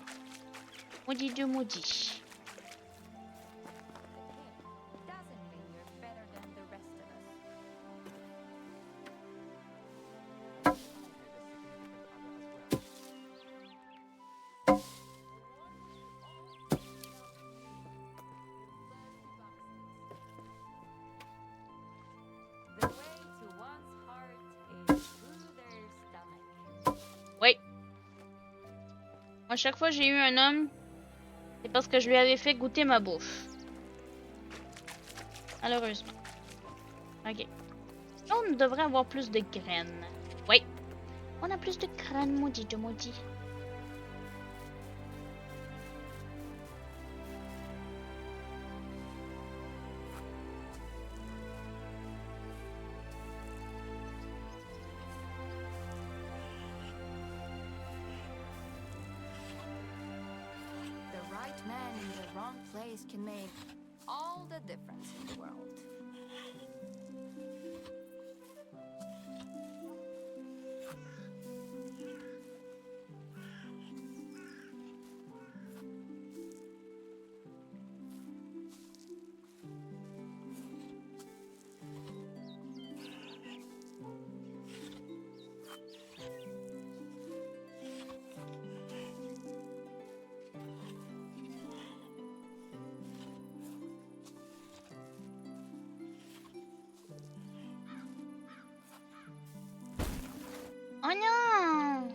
Maudit de maudit. Moi, chaque fois que j'ai eu un homme, c'est parce que je lui avais fait goûter ma bouffe. Malheureusement. Ok. Là, on devrait avoir plus de graines. Oui. On a plus de graines, maudit de maudit. The right man in the wrong place can make all the difference in the world. Oh non!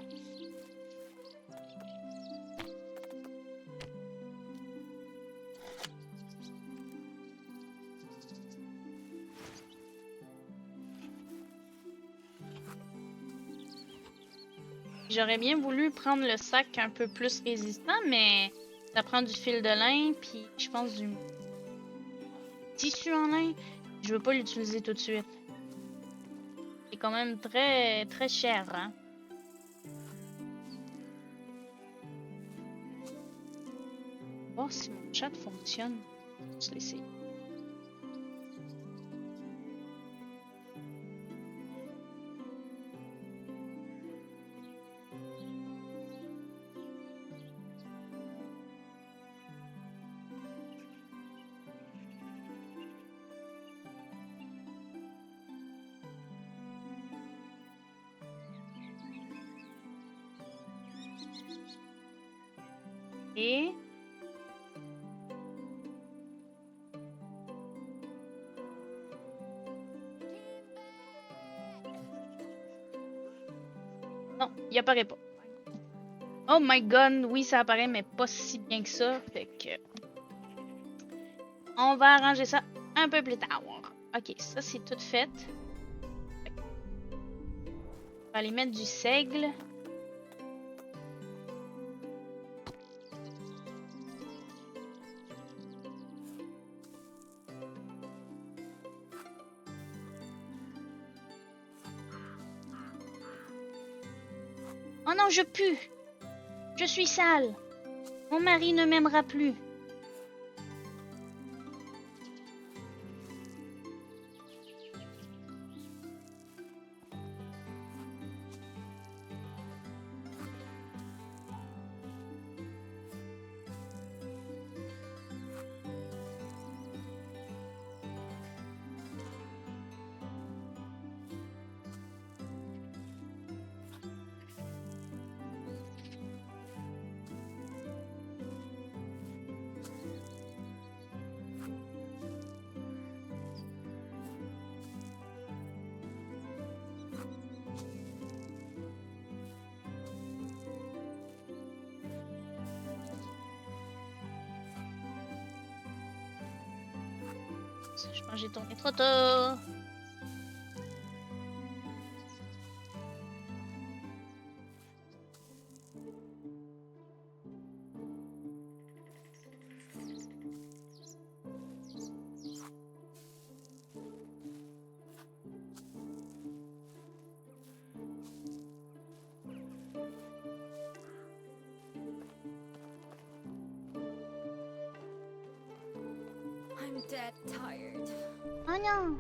J'aurais bien voulu prendre le sac un peu plus résistant, mais ça prend du fil de lin, puis je pense du tissu en lin. Je veux pas l'utiliser tout de suite. C'est quand même très très cher, hein? Voir si mon chat fonctionne. Je vais essayer. Et non, il apparaît pas. Oh my god, oui, ça apparaît, mais pas si bien que ça. Fait que on va arranger ça un peu plus tard. Ok, ça c'est tout fait. On va aller mettre du seigle. Oh non, je pue. Je suis sale. Mon mari ne m'aimera plus. Je pense que j'ai tourné trop tôt. I'm dead tired. Oh non.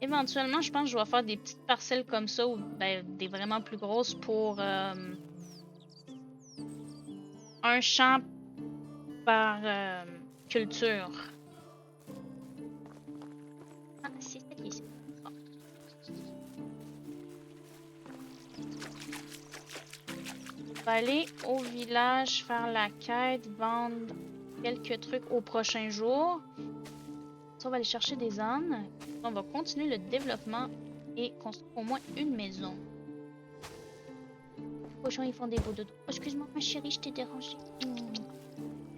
Éventuellement, je pense que je vais faire des petites parcelles comme ça, ou ben, des vraiment plus grosses pour un champ par culture. Ah, c'est ça qui est. Bon. On va aller au village, faire la quête, vendre quelques trucs au prochain jour. ça, on va aller chercher des ânes. On va continuer le développement et construire au moins une maison. Les cochons, ils font des beaux dodos. Oh, excuse-moi, ma chérie, je t'ai dérangé.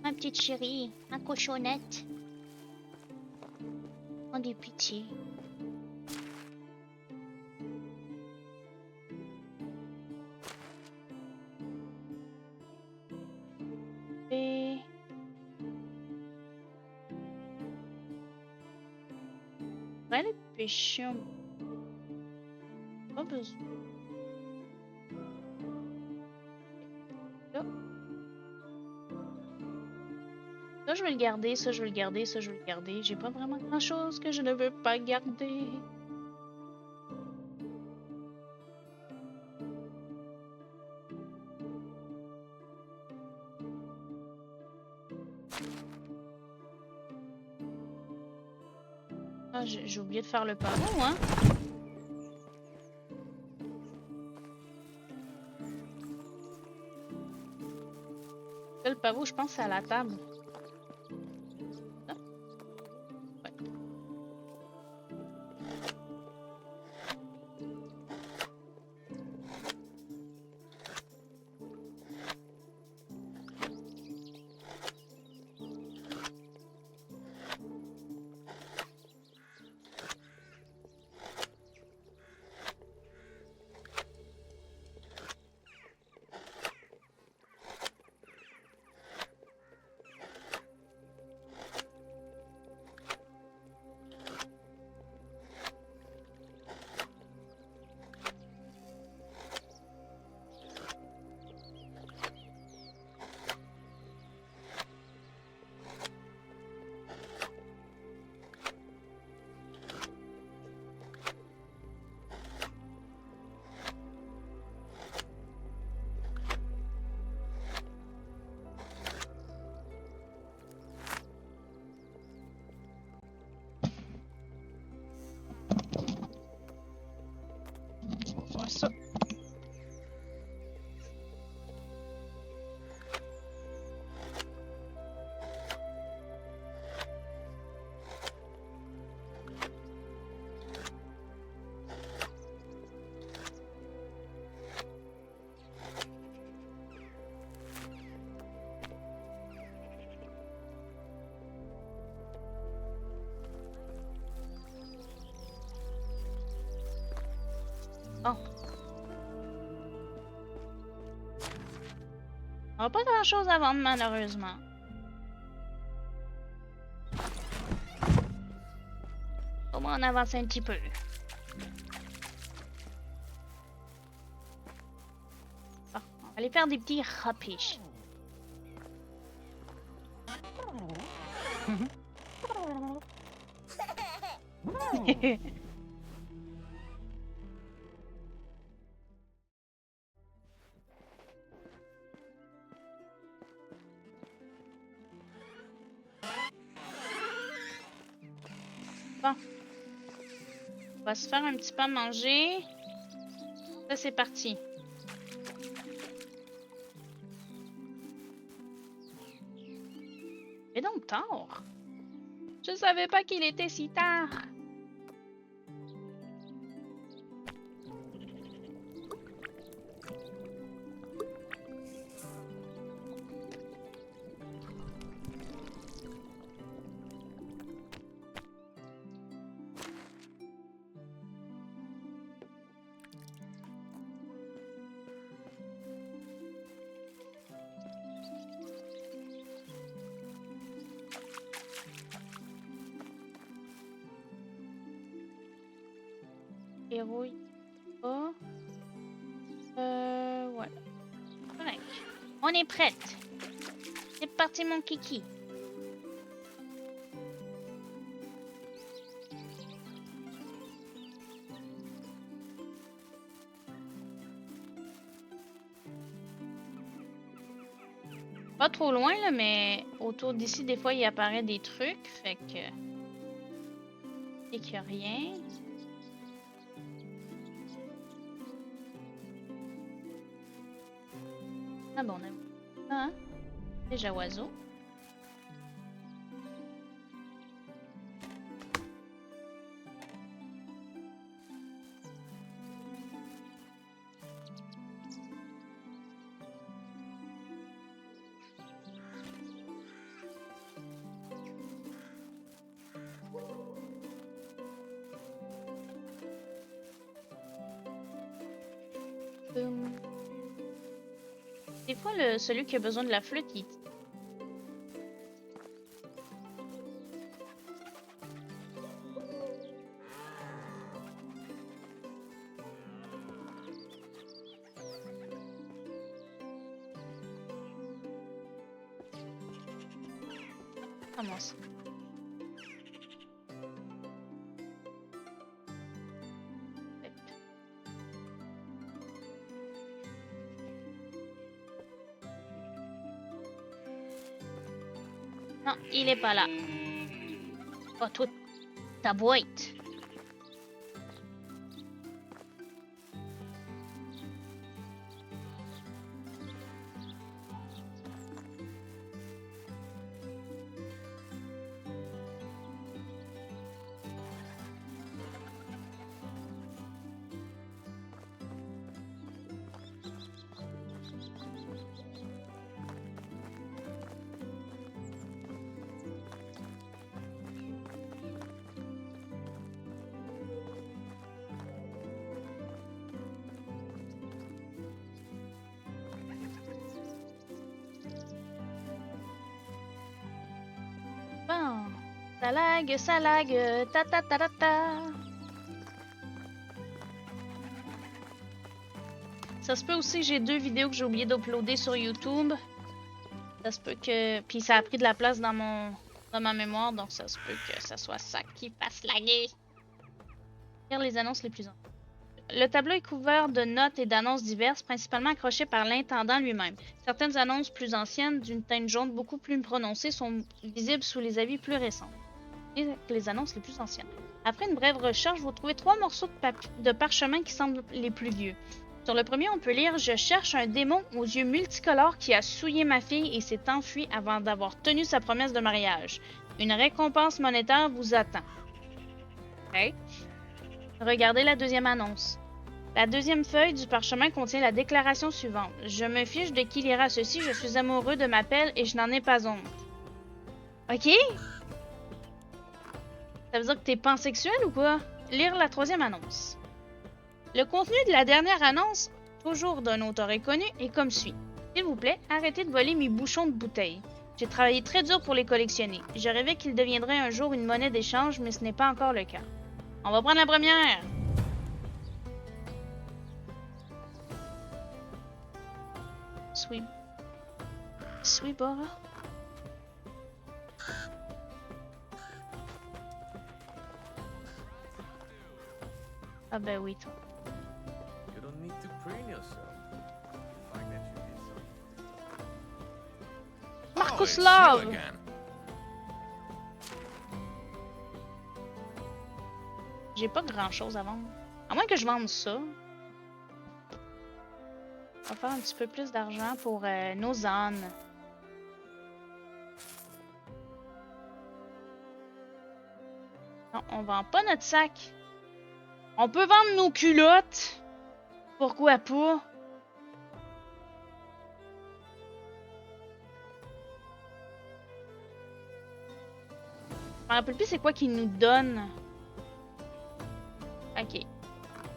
Ma petite chérie, ma cochonnette. Oh, des pitiés. Et... on va aller pêcher un... pas besoin. Là. Ça, je vais le garder, ça, je vais le garder, ça, je vais le garder. J'ai pas vraiment grand chose que je ne veux pas garder. Ah, j'ai oublié de faire le pavot, hein. Là, le pavot, je pense, c'est à la table. Ah. Ouais. On va faire ça. Bon. On n'a pas grand chose à vendre malheureusement. Au moins on avance un petit peu. Bon, on va aller faire des petits rapiches. Bon. On va se faire un petit peu à manger. Ça, c'est parti. Et donc tard. Je savais pas qu'il était si tard. Héros, pas. Ouais. Correct. On est prête. C'est parti, mon kiki. Pas trop loin, là, mais autour d'ici, des fois, il apparaît des trucs. Fait que... et qu'il n'y a rien. Ah bon, on a... Ah, déjà oiseau. Des fois, celui qui a besoin de la flûte, il... Comment ça? Non, il est pas là. Oh, toute ta boîte. Bon. Ça lag, ta ta ta ta ta. Ça se peut aussi que j'ai 2 vidéos que j'ai oublié d'uploader sur YouTube. Ça se peut que... Puis ça a pris de la place dans ma mémoire, donc ça se peut que ça soit ça qui fasse laguer. Lire les annonces les plus anciennes. Le tableau est couvert de notes et d'annonces diverses, principalement accrochées par l'intendant lui-même. Certaines annonces plus anciennes, d'une teinte jaune beaucoup plus prononcée, sont visibles sous les avis plus récents. Les annonces les plus anciennes. Après une brève recherche, vous trouvez 3 morceaux de parchemin qui semblent les plus vieux. Sur le premier, on peut lire « Je cherche un démon aux yeux multicolores qui a souillé ma fille et s'est enfui avant d'avoir tenu sa promesse de mariage. Une récompense monétaire vous attend. » Okay. Regardez la deuxième annonce. La deuxième feuille du parchemin contient la déclaration suivante. « Je me fiche de qui lira ceci, je suis amoureux de ma pelle et je n'en ai pas honte. » Ok? Ça veut dire que t'es pansexuel ou quoi? Lire la troisième annonce. Le contenu de la dernière annonce, toujours d'un auteur inconnu, est comme suit. S'il vous plaît, arrêtez de voler mes bouchons de bouteilles. J'ai travaillé très dur pour les collectionner. Je rêvais qu'ils deviendraient un jour une monnaie d'échange, mais ce n'est pas encore le cas. On va prendre la première! Sweebora? Ah ben oui, toi. You don't need to preen yourself. Find that you did something. Marcus Oh, it's Love! you again. J'ai pas grand chose à vendre. À moins que je vende ça. On va faire un petit peu plus d'argent pour nos ânes. Non, on vend pas notre sac. On peut vendre nos culottes. Pourquoi pas? Je me rappelle plus c'est quoi qu'ils nous donnent. Ok.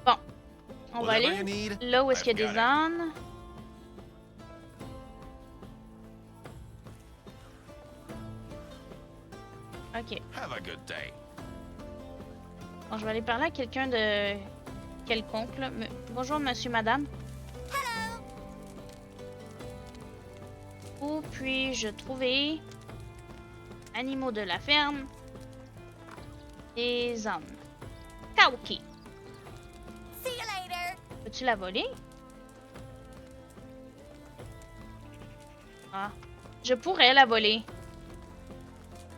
Bon. On va Whatever aller you need, là où est-ce qu'il y a I've des got it. ânes. Ok. Have a good day. Bon, je vais aller parler à quelqu'un de quelconque, là. Bonjour, monsieur, madame. Où puis-je trouver animaux de la ferme et ânes? Kauki. See you later. Peux-tu la voler? Ah. Je pourrais la voler.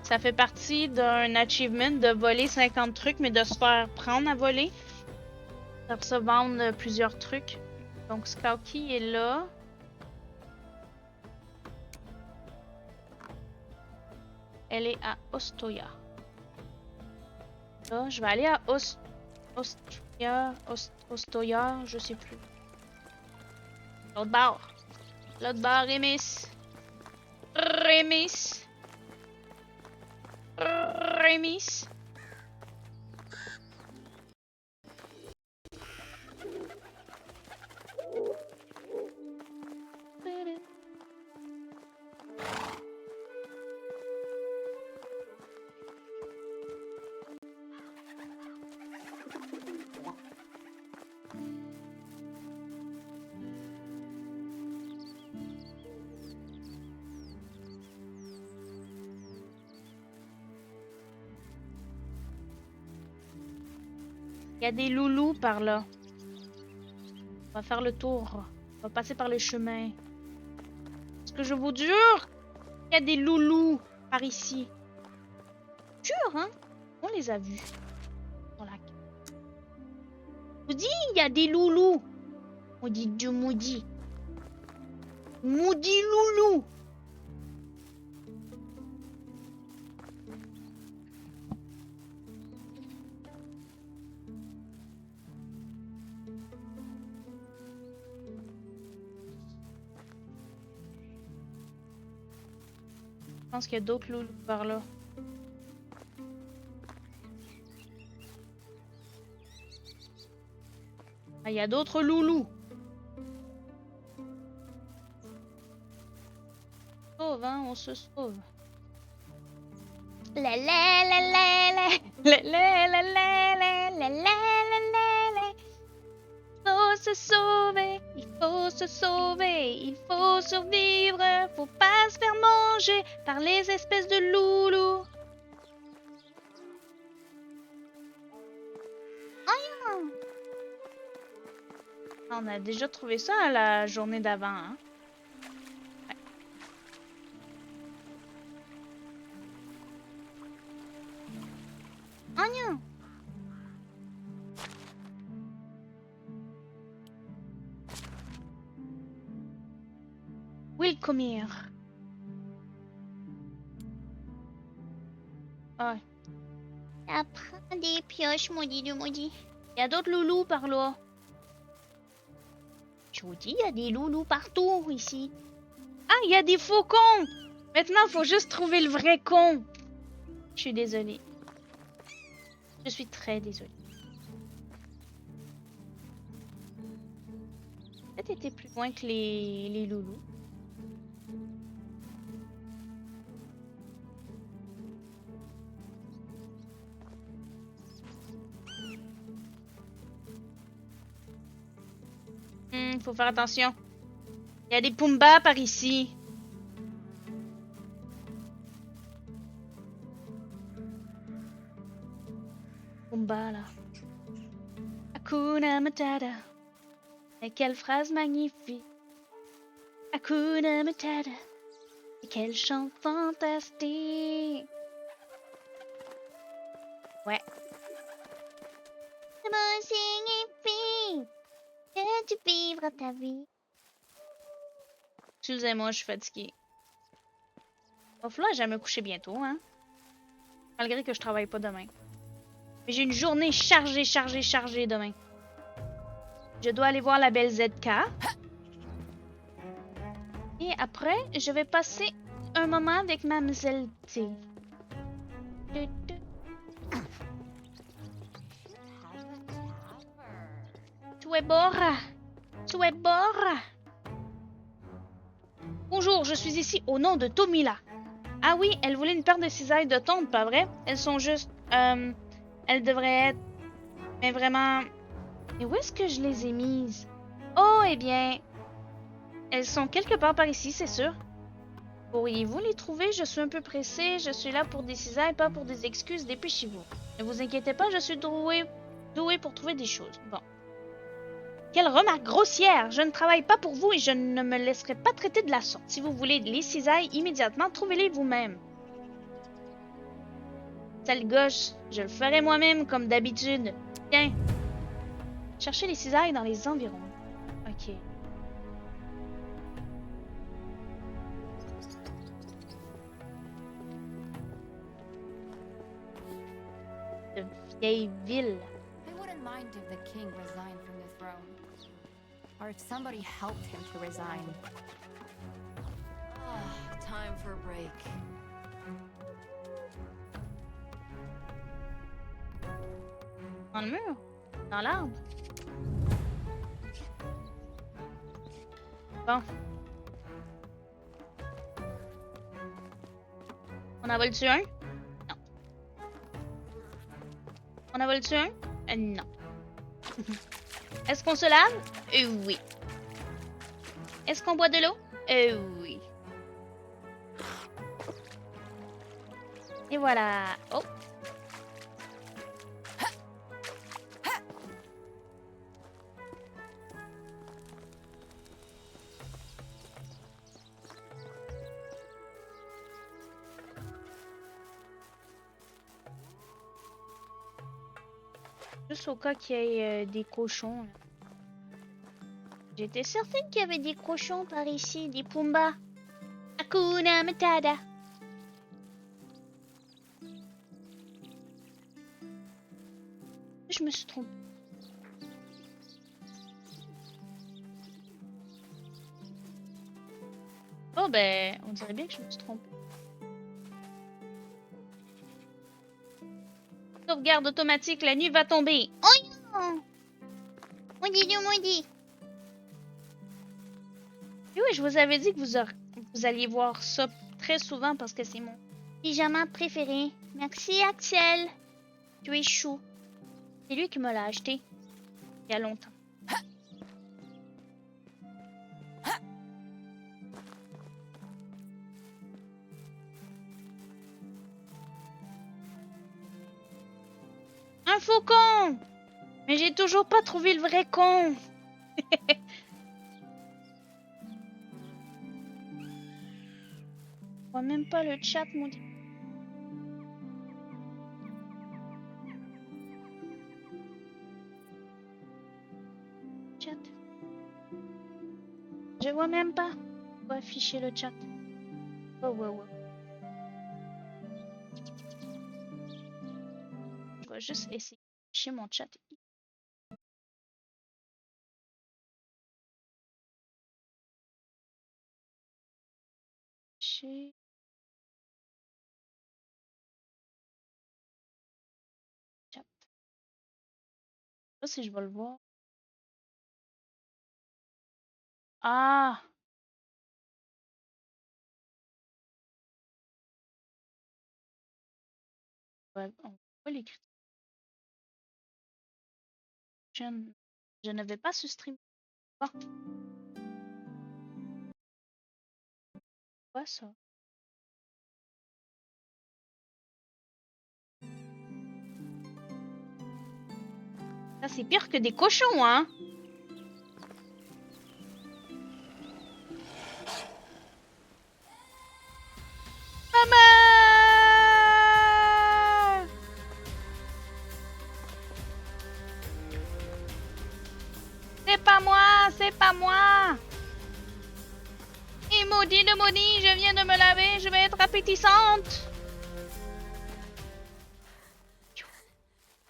Ça fait partie d'un achievement de voler 50 trucs, mais de se faire prendre à voler. Ça se vendre plusieurs trucs. Donc, Skauki est là. Elle est à Ostoya. Là, je vais aller à Ostoya, je sais plus. L'autre bord. L'autre bord, Rémis. Rémis. Rémis. Il y a des loulous par là. On va faire le tour. On va passer par le chemin. Est-ce que je vous jure qu'il y a des loulous par ici? Jure, hein? On les a vus. Dans la... Je vous dis, il y a des loulous. On dit Dieu maudit. Maudit loulou. Je pense qu'il y a d'autres loulous par là. Ah, il y a d'autres loulous. Sauve, hein, on se sauve. La la la la la la la la la la la la la la. Faut se sauver, il faut se sauver, il faut survivre, faut pas se faire manger par les espèces de loulous. On a déjà trouvé ça à la journée d'avant, hein? Ouais. Oh non! Wilcomir. Ouais. Ça prend des pioches, maudit de maudit. Il y a d'autres loulous par là. Je vous dis, il y a des loulous partout ici. Ah, il y a des faucons! Maintenant, il faut juste trouver le vrai con. Je suis désolée. Je suis très désolée. Peut-être été plus loin que les loulous. Faut faire attention. Il y a des Pumbaa par ici. Pumbaa là. Hakuna Matata. Et quelle phrase magnifique. Hakuna Matata. Et quel chant fantastique. Ouais. Le mot signifie que tu vivras ta vie. Excusez-moi, je suis fatiguée. Il va falloir que j'aille me coucher bientôt, hein. Malgré que je travaille pas demain. Mais j'ai une journée chargée demain. Je dois aller voir la belle ZK. Et après, je vais passer un moment avec Mademoiselle T. Tuebora. Bonjour, je suis ici au nom de Tomila. Ah oui, elle voulait une paire de cisailles de tonte, pas vrai? Elles sont juste... elles devraient être... Mais vraiment... Et où est-ce que je les ai mises? Oh, eh bien... Elles sont quelque part par ici, c'est sûr. Pourriez-vous les trouver? Je suis un peu pressée. Je suis là pour des cisailles, pas pour des excuses. Dépêchez-vous. Ne vous inquiétez pas, je suis douée pour trouver des choses. Bon. Quelle remarque grossière! Je ne travaille pas pour vous et je ne me laisserai pas traiter de la sorte. Si vous voulez les cisailles immédiatement, trouvez-les vous-même. Sale gauche, je le ferai moi-même comme d'habitude. Tiens. Cherchez les cisailles dans les environs. Ok. De vieille ville. I wouldn't mind if the king resigned from the throne. Or if somebody helped him to resign. Time for a break. Dans le mur? Dans l'arbre? Bon. On en vole-tu un? Non. On en vole-tu un? Non. Est-ce qu'on se lave? Oui. Est-ce qu'on boit de l'eau? Oui. Et voilà. Oh. Juste au cas qu'il y ait des cochons. Là. J'étais certaine qu'il y avait des cochons par ici, des Pumbaa. Hakuna Matata. Je me suis trompée. Oh ben, on dirait bien que je me suis trompée. Sauvegarde automatique, la nuit va tomber. Oh non! Maudit. Et oui, je vous avais dit que vous alliez voir ça très souvent parce que c'est mon pyjama préféré. Merci Axel. Tu es chou. C'est lui qui me l'a acheté il y a longtemps. Un faucon! Mais j'ai toujours pas trouvé le vrai con. Je vois même pas le chat, mon dieu. Chat. Je vois même pas. On va afficher le chat. Oh, ouais. Je vais juste essayer d'afficher mon chat. Chat. Je sais pas si je vais le voir. Ah! Ouais, on voit l'écriture. Je ne vais pas ce stream. Ah, quoi ça? Ça, c'est pire que des cochons, hein? Maman! C'est pas moi! Et maudit de maudit, je viens de me laver, je vais être appétissante!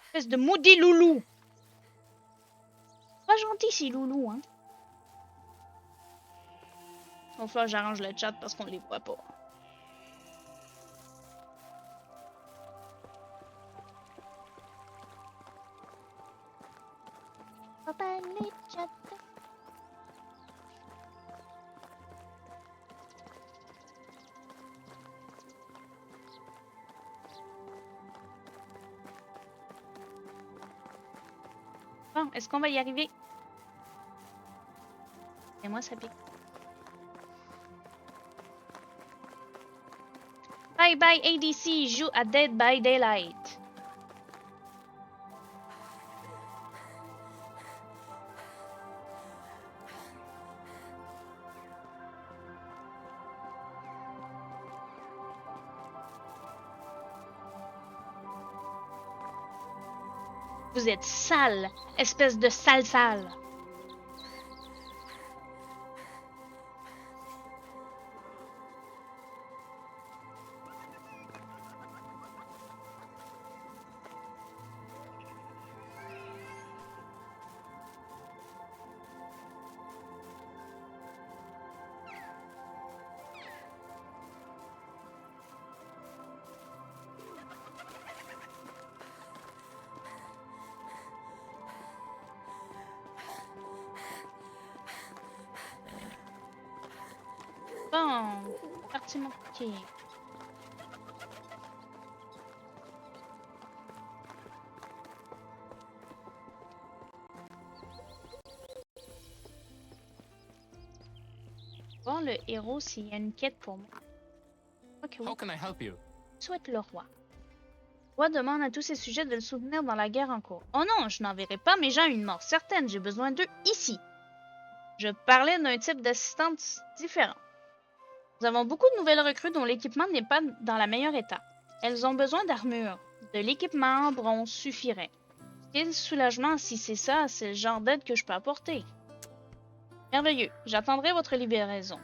Espèce de maudit loulou! Pas gentil, si loulou, hein? Bon, faut que j'arrange le chat parce qu'on les voit pas. Papa, les chats. Bon, est-ce qu'on va y arriver? Et moi, ça pique. Bye bye ADC, joue à Dead by Daylight. Vous êtes sale, espèce de sale. Bon, parti mon petit. Bon, le héros s'il y a une quête pour moi. Ok, oui. How can I help you? Souhaite le roi. Le roi demande à tous ses sujets de le soutenir dans la guerre en cours. Oh non, je n'enverrai pas mes gens à une mort certaine. J'ai besoin d'eux ici. Je parlais d'un type d'assistante différent. Nous avons beaucoup de nouvelles recrues dont l'équipement n'est pas dans la meilleure état. Elles ont besoin d'armure. De l'équipement en bronze suffirait. Quel soulagement si c'est ça, c'est le genre d'aide que je peux apporter. Merveilleux, j'attendrai votre livraison.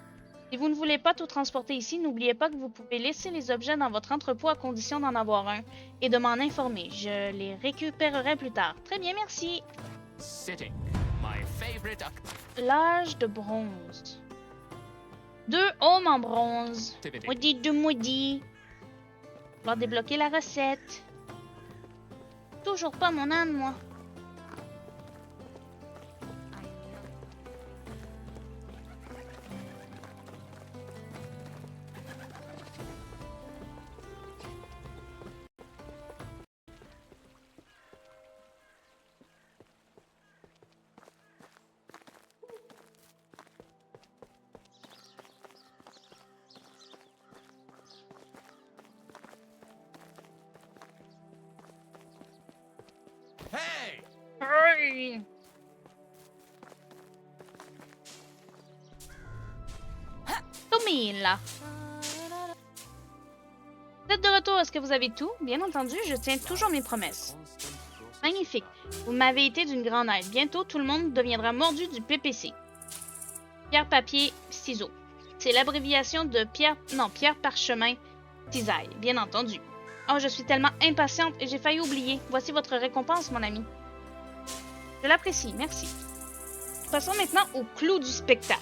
Si vous ne voulez pas tout transporter ici, n'oubliez pas que vous pouvez laisser les objets dans votre entrepôt à condition d'en avoir un et de m'en informer. Je les récupérerai plus tard. Très bien, merci. Sitting. My favorite L'âge de bronze. 2 hommes en bronze. activity. Maudit de maudit. Va débloquer la recette. Toujours pas mon âne, moi. Hey! Hey! Tomila. Vous êtes de retour, est-ce que vous avez tout? Bien entendu, je tiens toujours mes promesses. Magnifique. Vous m'avez été d'une grande aide. Bientôt, tout le monde deviendra mordu du PPC. Pierre, papier, ciseaux. C'est l'abréviation de pierre parchemin, cisaille, bien entendu. Oh, je suis tellement impatiente et j'ai failli oublier. Voici votre récompense, mon ami. Je l'apprécie, merci. Passons maintenant au clou du spectacle.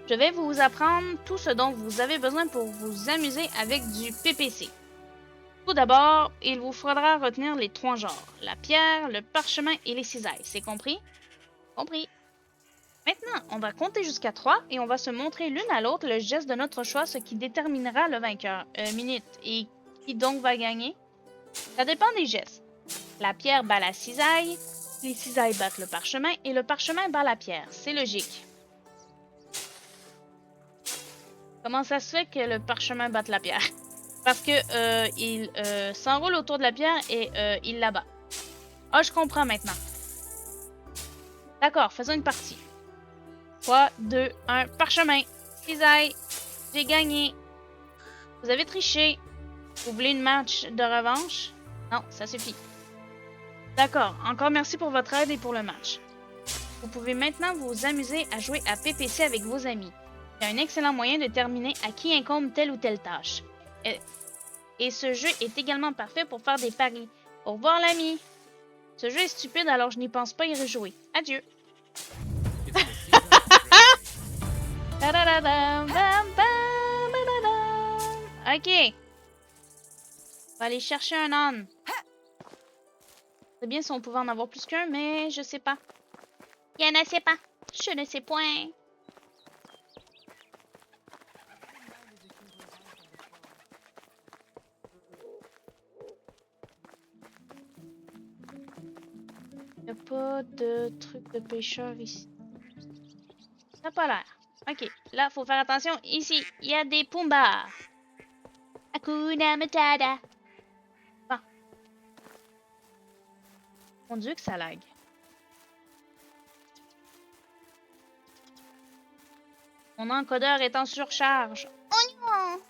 Je vais vous apprendre tout ce dont vous avez besoin pour vous amuser avec du PPC. Tout d'abord, il vous faudra retenir les 3 genres. La pierre, le parchemin et les cisailles. C'est compris? Compris. Maintenant, on va compter jusqu'à 3 et on va se montrer l'une à l'autre le geste de notre choix, ce qui déterminera le vainqueur. Minute. Et qui donc va gagner? Ça dépend des gestes. La pierre bat la cisaille, les cisailles battent le parchemin et le parchemin bat la pierre. C'est logique. Comment ça se fait que le parchemin batte la pierre? Parce que il s'enroule autour de la pierre et il la bat. Ah, je comprends maintenant. D'accord, faisons une partie. 3, 2, 1, parchemin. Cisaille. J'ai gagné. Vous avez triché. Vous voulez une match de revanche? Non, ça suffit. D'accord, encore merci pour votre aide et pour le match. Vous pouvez maintenant vous amuser à jouer à PPC avec vos amis. C'est un excellent moyen de déterminer à qui incombe telle ou telle tâche. Et ce jeu est également parfait pour faire des paris. Au revoir l'ami. Ce jeu est stupide alors je n'y pense pas y rejouer. Adieu. It's the season of rain. Ta-da-da-dam, bam, bam, ba-da-dam. Ok. On va aller chercher un âne. C'est bien si on pouvait en avoir plus qu'un, mais je sais pas. Il y en a, sais pas. Je ne sais point. Il n'y a pas de truc de pêcheur ici. Ça n'a pas l'air. Ok, là, faut faire attention. Ici, il y a des Pumbaa. Hakuna Matata. Bon. Mon Dieu que ça lag. Mon encodeur est en surcharge. Oh non!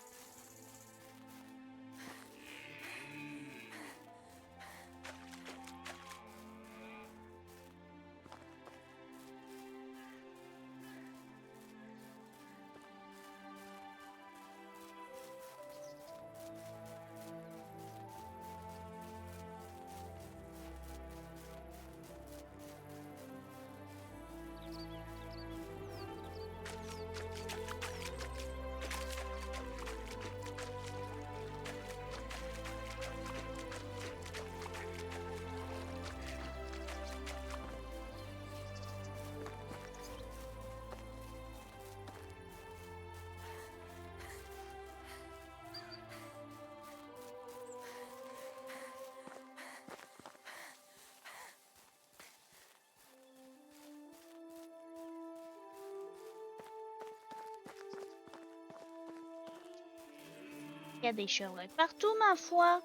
Il y a des Sherlock partout, ma foi.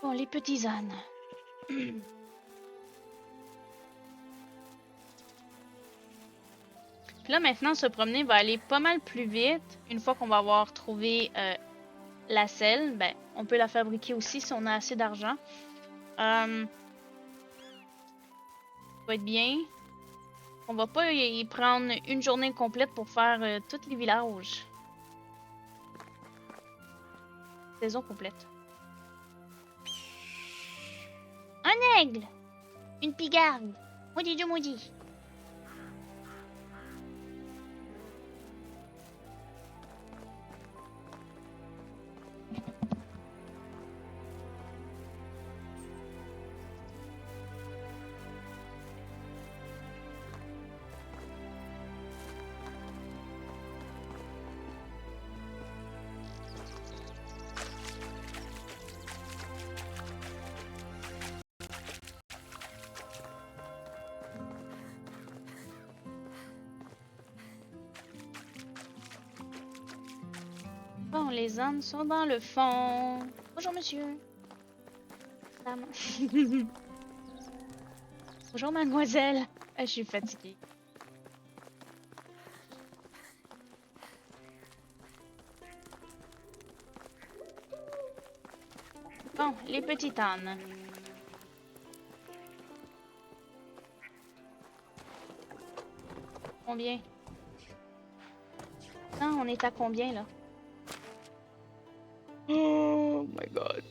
Bon, les petits ânes. Puis là, maintenant, se promener va aller pas mal plus vite une fois qu'on va avoir trouvé la selle, ben, on peut la fabriquer aussi si on a assez d'argent. Ça va être bien. On va pas y prendre une journée complète pour faire tous les villages. Saison complète. Un aigle! Une pigarde! Maudit Dieu maudit! Bon, les ânes sont dans le fond. Bonjour, monsieur. Dame. Bonjour, mademoiselle. Je suis fatiguée. Bon, les petites ânes. Combien? Non, on est à combien, là? Oh my god.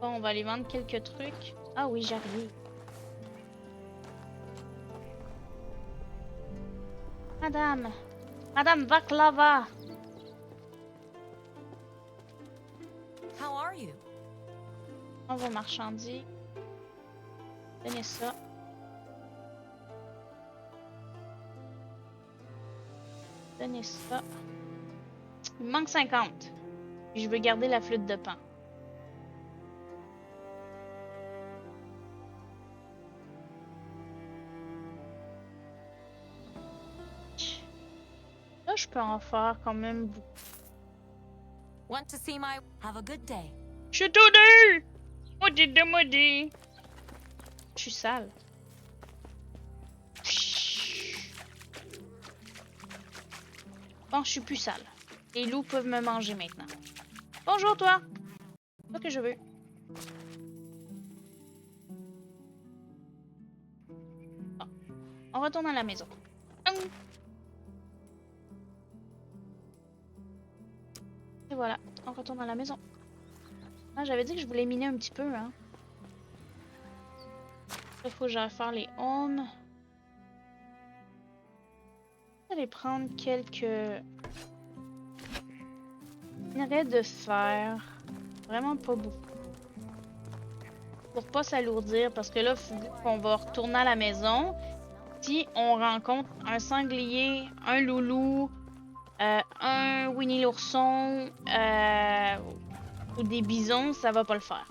Bon, on va aller vendre quelques trucs. Ah oui, j'arrive. Madame. Madame Baklava. How are you? On va marchander. Donnez ça. Donnez ça. Il me manque 50. Puis je veux garder la flûte de pan. Là, je peux en faire quand même beaucoup. Want to see my... Have a good day. Je suis tout nu! Maudit de maudit! Je suis sale. Bon, je suis plus sale. Les loups peuvent me manger maintenant. Bonjour, toi! C'est ça que je veux. Bon. On retourne à la maison. Et voilà, on retourne à la maison. Ah, j'avais dit que je voulais miner un petit peu, hein. Il faut que j'aille faire les hommes. Je vais aller prendre quelques minerais de fer. Vraiment pas beaucoup. Pour pas s'alourdir, parce que là, vu qu'on va retourner à la maison, si on rencontre un sanglier, un loulou, un Winnie l'ourson ou des bisons, ça va pas le faire.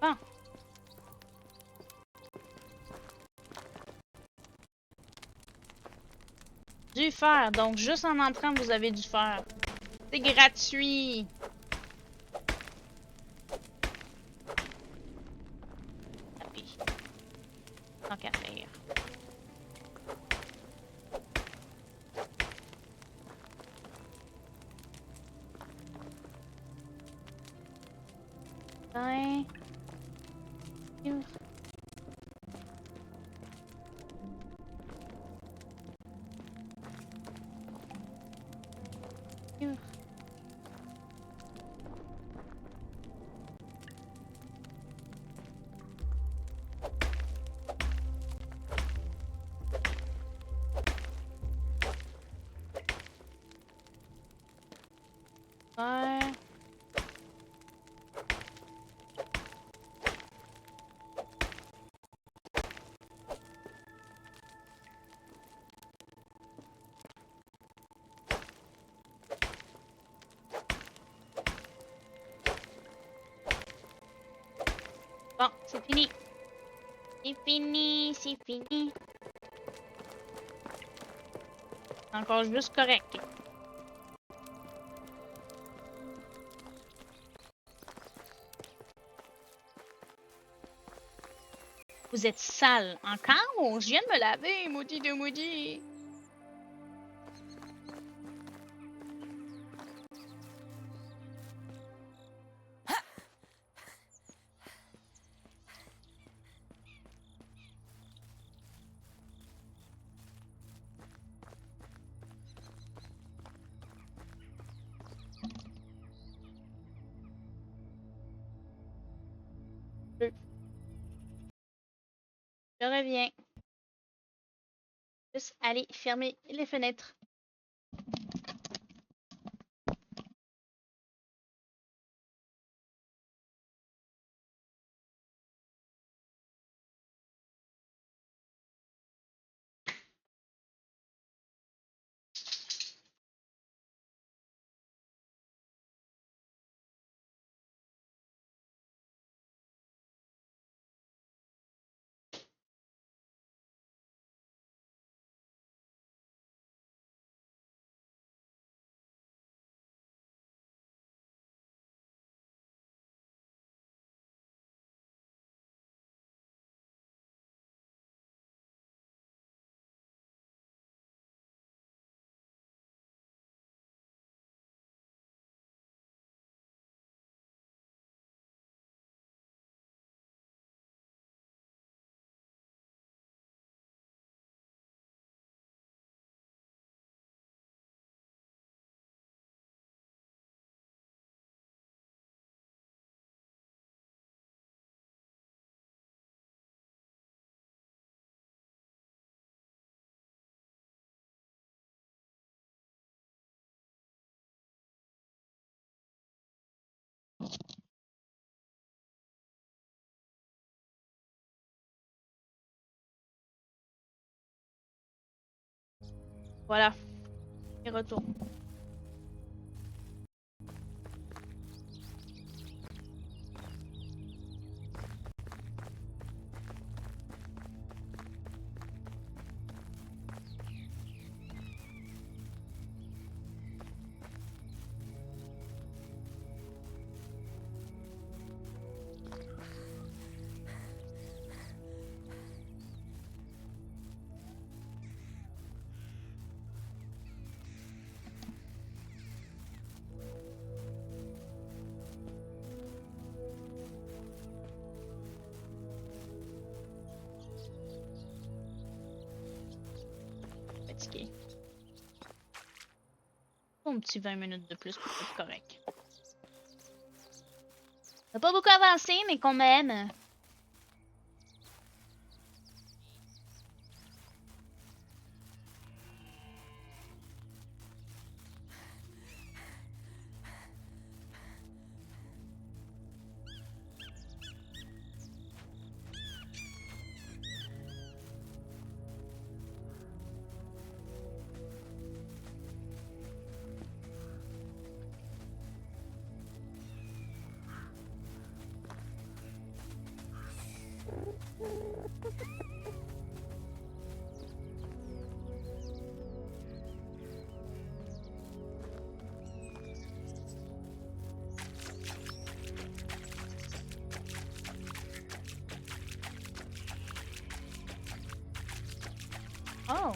Bon. Du fer. Donc, juste en entrant, vous avez du fer. C'est gratuit. Tapis. Tant qu'à faire. Ouais. Ouais. C'est fini. C'est fini, c'est fini. Encore juste correct. Vous êtes sale encore? Je viens de me laver, maudit de maudit. Je reviens. Juste aller fermer les fenêtres. Voilà. Et retour. Fatigué. Un petit 20 minutes de plus pour être correct. T'as pas beaucoup avancé, mais quand même. Oh!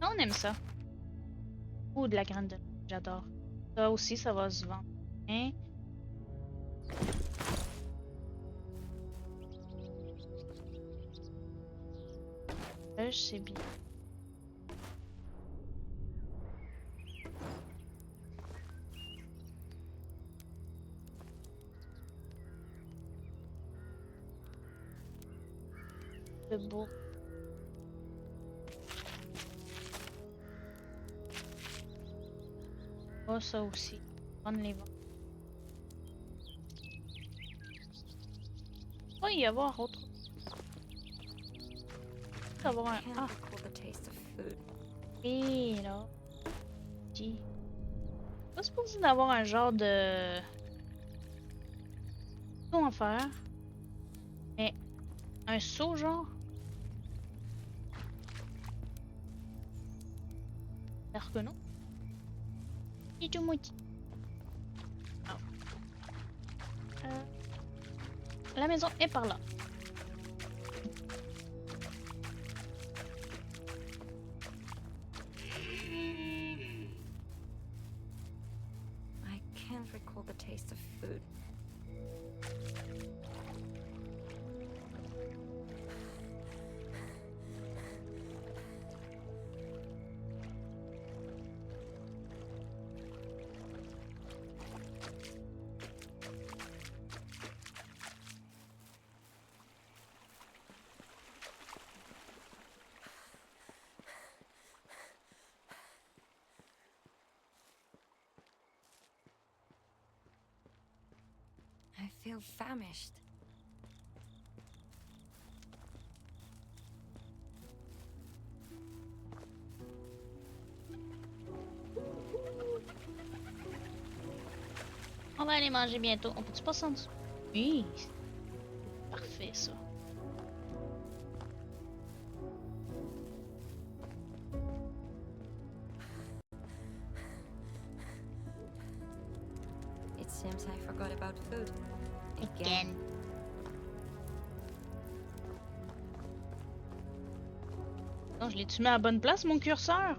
On aime ça. Ou de la graine de... J'adore. Ça aussi, ça va se vendre. Hein? Je sais bien. Le beau. Oh, ça aussi. On les vend. Il va y avoir autre. Il va y avoir un. Can't Ah, recall the taste of food. et là. Dis. Pas supposé d'avoir un genre de. Comment faire? Un seau, genre? J'espère que non. Et tout mouti. Ah. La maison est par là. I can't recall the taste of food. I feel famished. On va aller manger bientôt. On peut-tu passer en dessous? Oui. Parfait, ça. It seems I forgot about food. Again. Non, je l'ai-tu mis à la bonne place, mon curseur?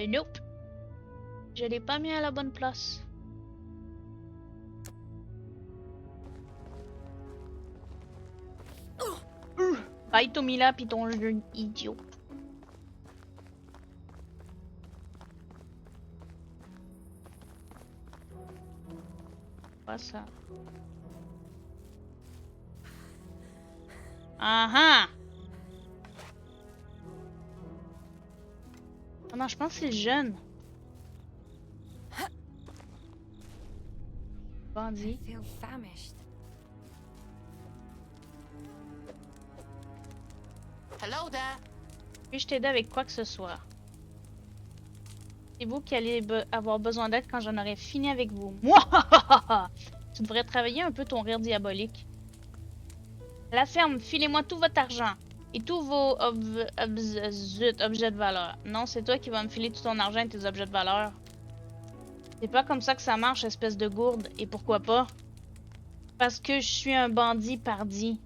Nope. Je l'ai pas mis à la bonne place. Bye Tomila pis ton jeu idiot. Pas ça. Ah ah! Ah non, je pense que c'est le jeune. I Bandit. feel famished. Hello there. Puis-je t'aider avec quoi que ce soit? C'est vous qui allez avoir besoin d'aide quand j'en aurai fini avec vous. Moi! Tu devrais travailler un peu ton rire diabolique. À la ferme, filez-moi tout votre argent et tous vos objets de valeur. Non, c'est toi qui vas me filer tout ton argent et tes objets de valeur. C'est pas comme ça que ça marche, espèce de gourde. Et pourquoi pas? Parce que je suis un bandit pardi.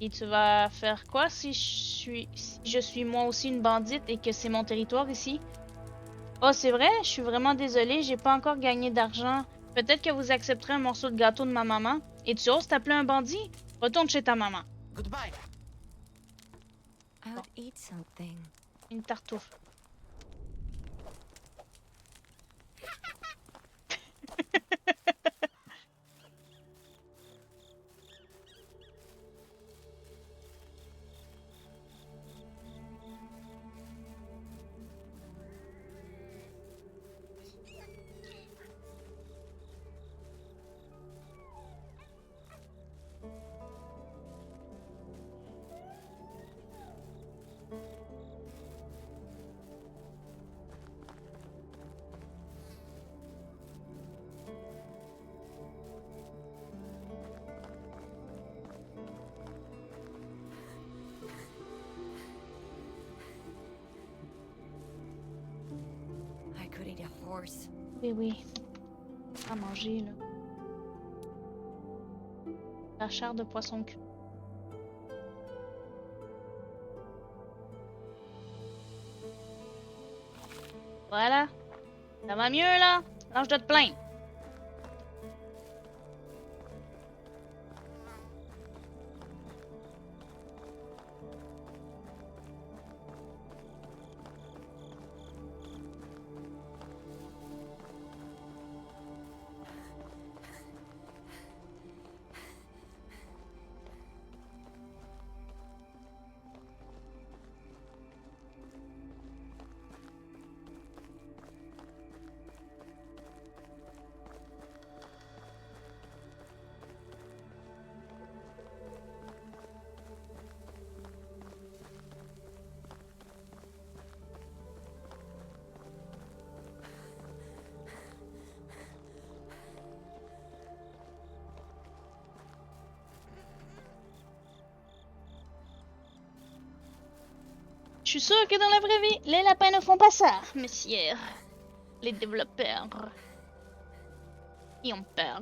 Et tu vas faire quoi si je suis moi aussi une bandite et que c'est mon territoire ici? Oh, c'est vrai? Je suis vraiment désolée, j'ai pas encore gagné d'argent. Peut-être que vous accepterez un morceau de gâteau de ma maman. Et tu oses t'appeler un bandit? Retourne chez ta maman. Goodbye. I would eat something. Une tartouffe. I could eat a horse. Oui, oui. À manger, là. La chair de poisson cru. Voilà. Ça va mieux, là? Lâche de te plaindre. Je suis sûre que dans la vraie vie, les lapins ne font pas ça, messieurs. Les développeurs. Ils ont peur.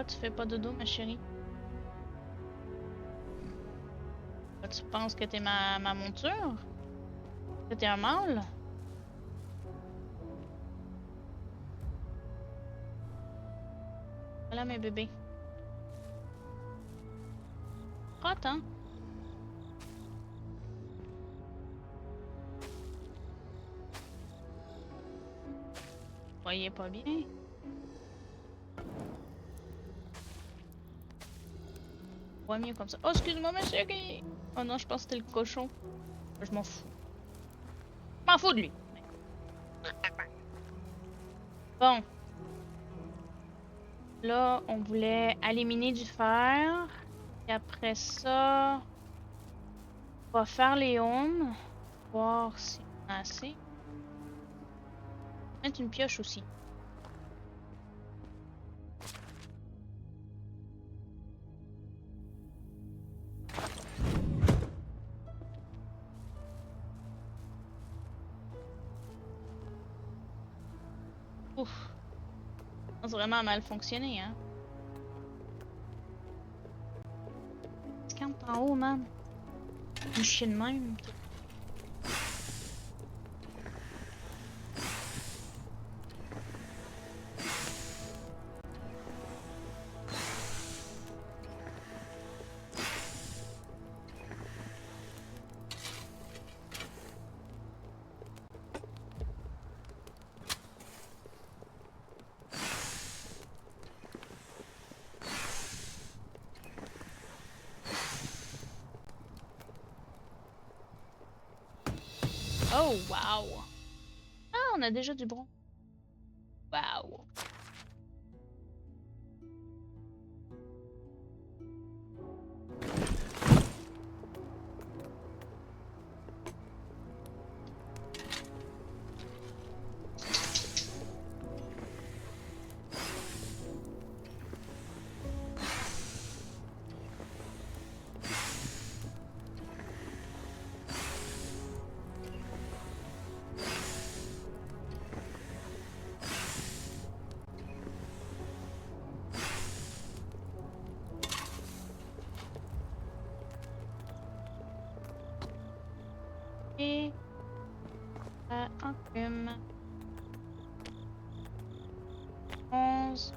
Pourquoi tu fais pas dodo, ma chérie? Pourquoi tu penses que t'es ma monture? Que t'es un mâle? Voilà mes bébés. Frotte, hein? Vous voyez pas bien? Ouais, mieux comme ça. Oh, excuse-moi, ma chérie! Oh non, je pense que c'était le cochon. Je m'en fous. Je m'en fous de lui. Bon. Là, on voulait éliminer du fer. Et après ça, on va faire les hommes. Voir si on a assez. Mettre une pioche aussi. Ouf. Ça a vraiment mal fonctionné, hein. Quand en haut, man. Un chien de même. Oh, wow! Ah, on a déjà du bronze. Wow! Et enclume. 11.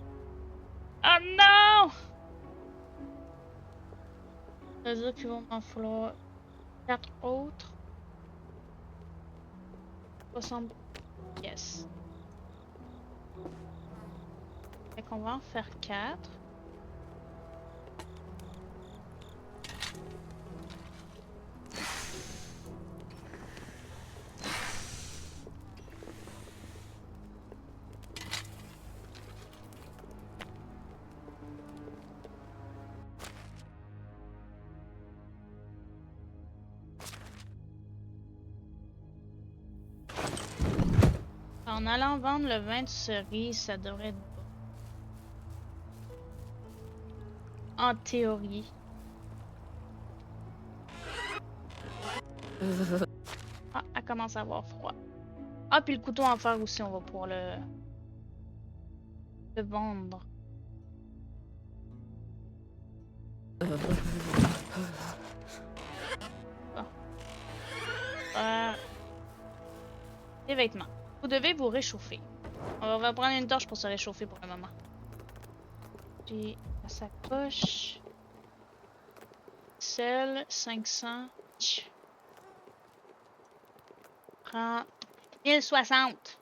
Oh non! Ça veut dire qu'il va m'en falloir 4 autres. 60. Yes. Fait qu'on va en faire 4. En allant vendre le vin de cerise, ça devrait être bon. En théorie. Ah, elle commence à avoir froid. Ah, puis le couteau en fer aussi, on va pouvoir le vendre. Bon. Les vêtements. Vous devez vous réchauffer. On va prendre une torche pour se réchauffer pour le moment. J'ai la sacoche. sel, 500. Prends 1060.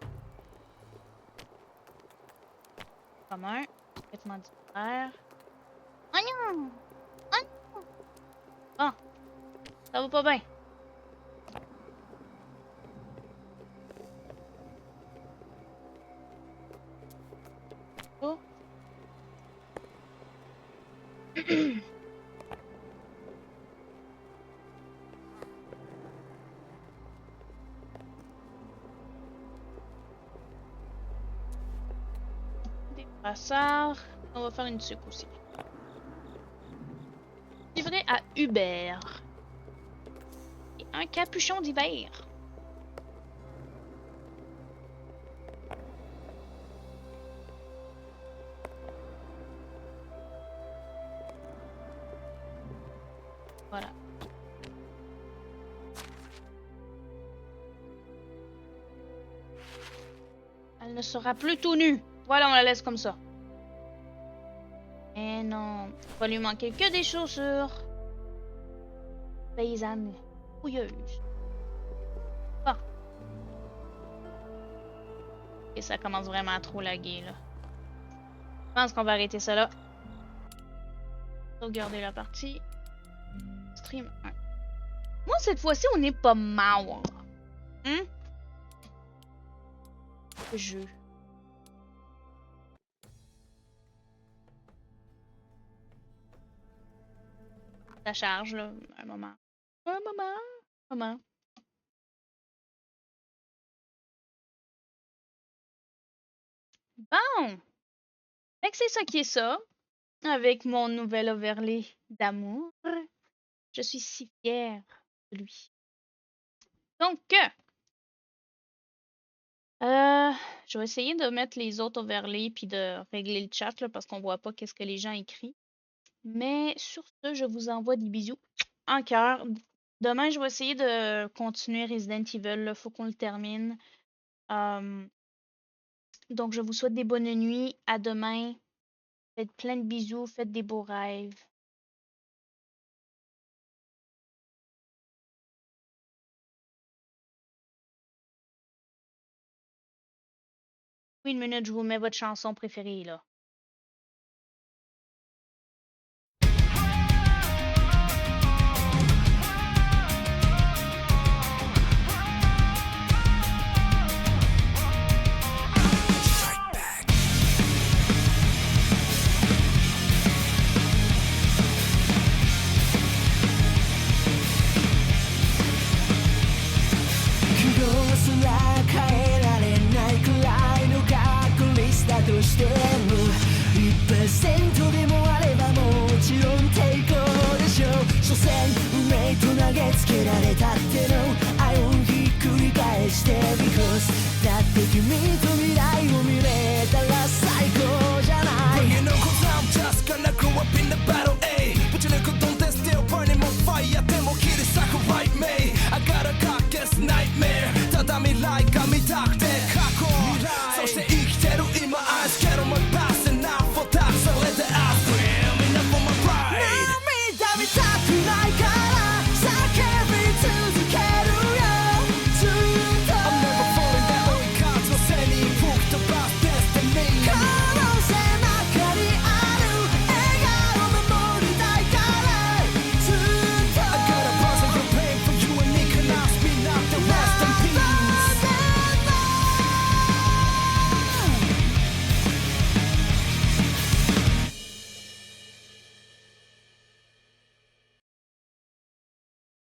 Commun. Vêtements d'hiver. Oignon! Oignon! Bon. Ça va pas bien. Oh. Des brassards. On va faire une sucre aussi. Livré à Hubert. Et un capuchon d'hiver. Voilà. Elle ne sera plus tout nue. Voilà, on la laisse comme ça. Et non, il va lui manquer que des chaussures. Paysanne fouilleuse. Bon. Et ça commence vraiment à trop laguer, là. Je pense qu'on va arrêter ça là. Sauvegarder la partie. Stream 1. Moi, cette fois-ci, on n'est pas mort. Hein? Jeu. Ça charge, là. Un moment. Un moment. Un moment. Bon. Fait que c'est ça qui est ça. Avec mon nouvel overlay d'amour. Je suis si fière de lui. Donc, je vais essayer de mettre les autres overlays puis de régler le chat là, parce qu'on voit pas qu'est-ce que les gens écrivent. Mais sur ce, je vous envoie des bisous en cœur. Demain, je vais essayer de continuer Resident Evil. Il faut qu'on le termine. Donc, je vous souhaite des bonnes nuits. À demain. Faites plein de bisous. Faites des beaux rêves. Oui, une minute, je vous mets votre chanson préférée, là. Because だって君と未来を見れたら